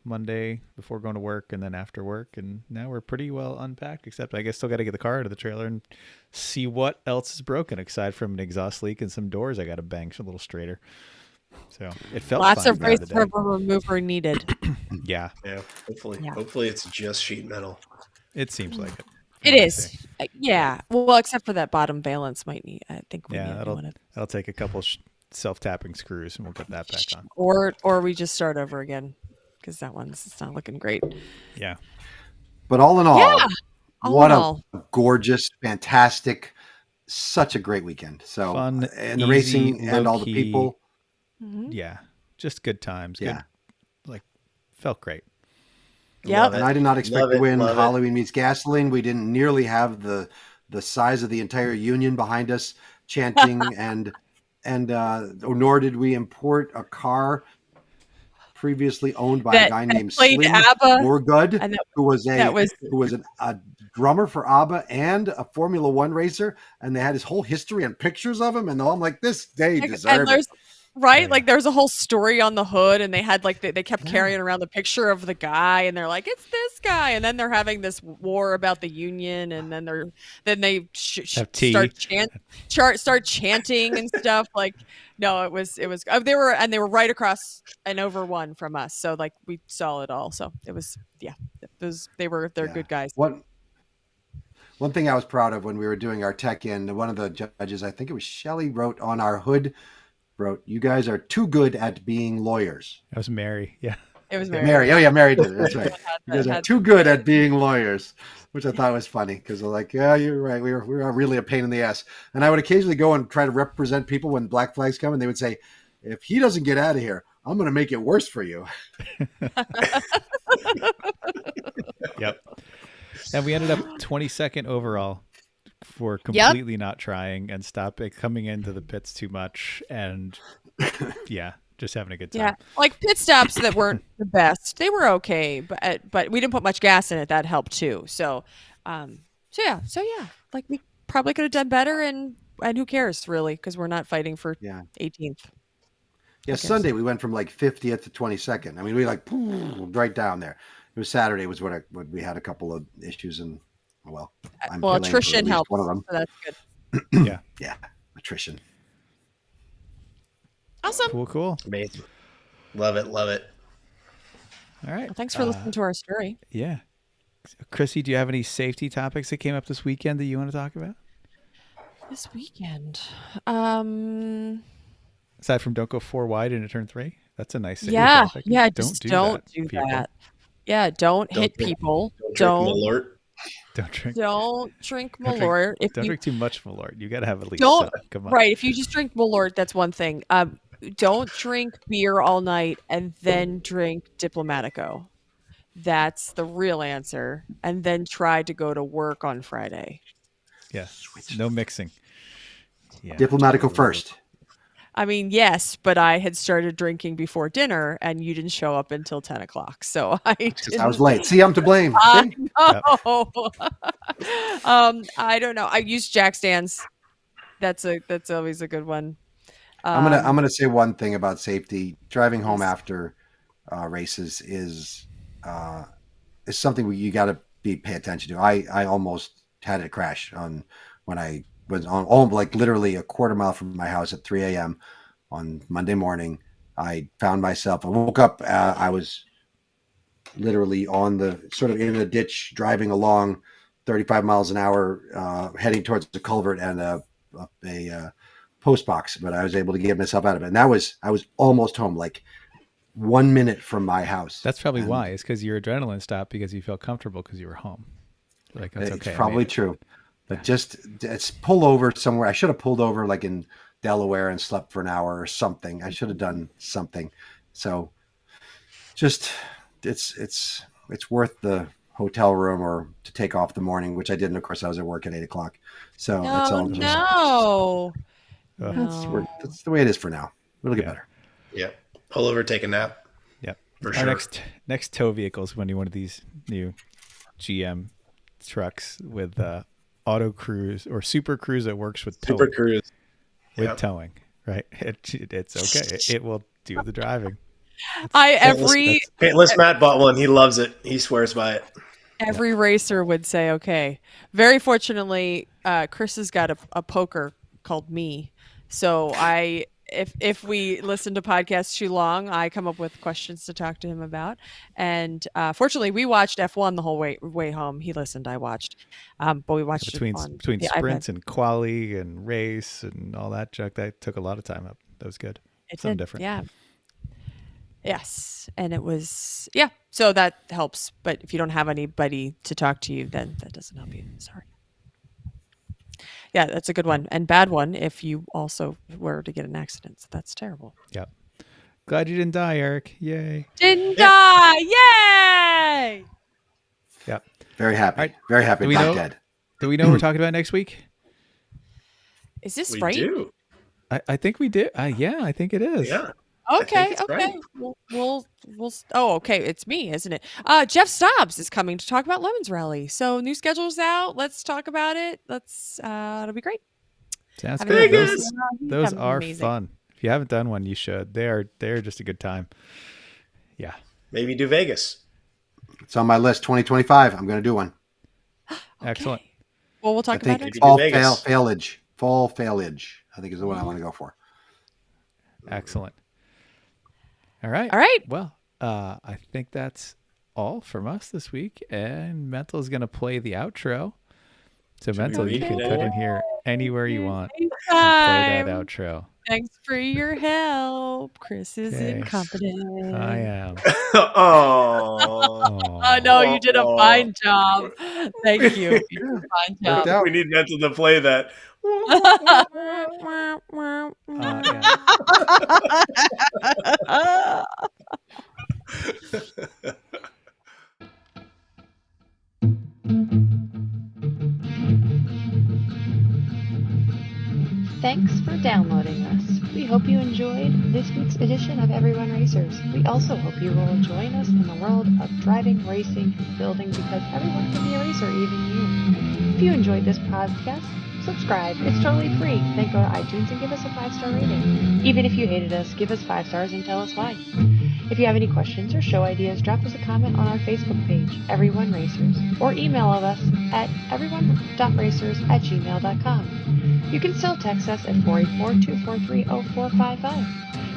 Monday before going to work, and then after work. And now we're pretty well unpacked, except I guess still got to get the car out of the trailer and see what else is broken, aside from an exhaust leak and some doors I got to bang a little straighter. So it felt Lots fine of the race other day. rubber remover needed. Yeah, Yeah. Hopefully, Yeah. hopefully it's just sheet metal. it seems like it. It What do you is. say? Yeah. Well, except for that bottom valence might need. I think we Yeah, need a new that'll one. that'll take a couple self-tapping screws, and we'll get that back on. Or we just start over again because that one's it's not looking great. Yeah. But all in all, Yeah, all what in a all. gorgeous, fantastic, such a great weekend. So Fun, and the easy, racing and all the low-key. people. Mhm. Yeah, just good times. Yeah. Good, like felt great. Yep. Love And it. I did not expect Love to it, win love it. Halloween Meets Gasoline. We didn't nearly have the size of the entire union behind us chanting and nor did we import a car previously owned by a That guy named played Slim ABBA, Borgud, and who was that was a drummer for ABBA and a Formula One racer, and they had his whole history and pictures of him. And I'm like, this they and deserve it. there's right, Yeah. like there's a whole story on the hood, and they had like they kept Yeah. carrying around the picture of the guy, and they're like, it's this guy, and then they're having this war about the union, and then they Have tea. start chanting and stuff. Like, no, it was they were right across and over one from us, so like we saw it all. So it was they're Yeah. good guys. One thing I was proud of when we were doing our tech in, one of the judges, I think it was Shelley, wrote on our hood, you guys are too good at being lawyers. That was Mary. Yeah. It was Mary. Oh yeah, Mary did it. That's right. You guys are had- too good at being lawyers, which I thought was funny because they're like, yeah, you're right. We were really a pain in the ass. And I would occasionally go and try to represent people when black flags come, and they would say, if he doesn't get out of here, I'm going to make it worse for you. Yep. And we ended up 22nd overall for completely not trying and coming into the pits too much, and yeah, just having a good time. Yeah, like pit stops that weren't the best. They were okay, but we didn't put much gas in it. That helped too. So yeah, like we probably could have done better, and who cares really? Because we're not fighting for 18th. Yeah, Sunday we went from like 50th to 22nd. I mean, we like right down there. It was Saturday was when we had a couple of issues, and attrition helps. One of them. So that's good. Yeah, attrition. Awesome. Cool. Amazing. Love it. All right. Well, thanks for listening to our story. Yeah. Chrissy, do you have any safety topics that came up this weekend that you want to talk about? This weekend, Aside from don't go 4 wide into turn 3, that's a nice safety yeah, topic. just don't do people. that. Yeah, don't hit drink- people. Don't drink Malort. Don't drink. Don't drink Don't drink- Malort. Don't drink too much Malort. You got to have at least Don't- some. Come on. Right. If you just drink Malort, that's one thing. Don't drink beer all night and then drink Diplomatico. That's the real answer. And then try to go to work on Friday. Yeah. No mixing. Yeah. Diplomatico first. I mean, yes, but I had started drinking before dinner and you didn't show up until 10 o'clock. So I was late. See, I'm to blame. I know. I don't know. I use Jack stands. That's always a good one. I'm gonna say one thing about safety. Driving home after races is something you got to pay attention to. I almost had a crash when I was on like literally a quarter mile from my house at 3 a.m. on Monday morning. I found myself. I woke up. I was literally on the sort of in a ditch, driving along 35 miles an hour, heading towards the culvert and a post box, but I was able to get myself out of it. And I was almost home, like 1 minute from my house. That's probably why. It's because your adrenaline stopped because you felt comfortable because you were home. Like, that's okay. It's probably true. But just it's pull over somewhere. I should have pulled over like in Delaware and slept for an hour or something. I should have done something. So just it's worth the hotel room or to take off the morning, which I did. And of course I was at work at 8:00. So it's all just, that's the way it is for now. It'll get better. Yep. Pull over, take a nap. Yep. For Our sure. next tow vehicle is going to be one of these new GM trucks with auto cruise or super cruise that works with towing. Super Cruise. With towing, right? It's okay. It will do the driving. Paintless Matt bought one. He loves it. He swears by it. Every racer would say, okay. Very fortunately, Chris has got a poker called Me. So if we listen to podcasts too long, I come up with questions to talk to him about. And fortunately, we watched F1 the whole way home. He listened, I watched. But we watched between it on sprints iPad. and quali and race and all that junk. That took a lot of time up. That was good. Something different. Yeah. Yes. And it was, so that helps. But if you don't have anybody to talk to you, then that doesn't help you. Sorry. Yeah, that's a good one. And bad one if you also were to get an accident. So that's terrible. Yep. Glad you didn't die, Eric. Yay. Didn't die. Yay. Yep. Very happy. Right. Very happy. Do we Not know- dead. Do we know what we're talking about next week? Is this We right? do. I think we did. Yeah, I think it is. Yeah. Okay. it's Okay. right. We'll. Oh, okay. It's me, isn't it? Jeff Stobbs is coming to talk about Lemons Rally. So new schedule's out. Let's talk about it. It'll be great. Sounds Having good. Vegas. Those are amazing. fun. If you haven't done one, you should. They're just a good time. Yeah. Maybe do Vegas. It's on my list. 2025. I'm going to do one. Excellent. Well, we'll I talk about think it. Maybe do Vegas. fall failage. I think is the one I want to go for. Excellent. All right. All right. Well, I think that's all from us this week. And Mental is going to play the outro. So Mental, you can cut in here anywhere you want. Play that outro. Thanks for your help. Chris is Okay. incompetent. I am. Oh. Oh, no, you did a fine job. Thank you. You did a fine job. out. We need Mental to play that. Thanks for downloading us. We hope you enjoyed this week's edition of Everyone Racers. We also hope you will join us in the world of driving, racing, and building because everyone can be a racer, even you. If you enjoyed this podcast, subscribe. It's totally free. Then go to iTunes and give us a 5-star rating. Even if you hated us, give us 5 stars and tell us why. If you have any questions or show ideas, drop us a comment on our Facebook page, Everyone Racers, or email us at everyone.racers@gmail.com. You can still text us at 484-243-0455.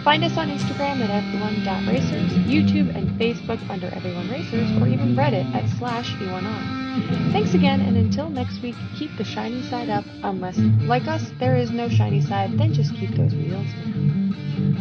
Find us on Instagram at everyone.racers, YouTube and Facebook under Everyone Racers, or even Reddit at /E1R. Thanks again, and until next week, keep the shiny side up, unless, like us, there is no shiny side, then just keep those wheels down.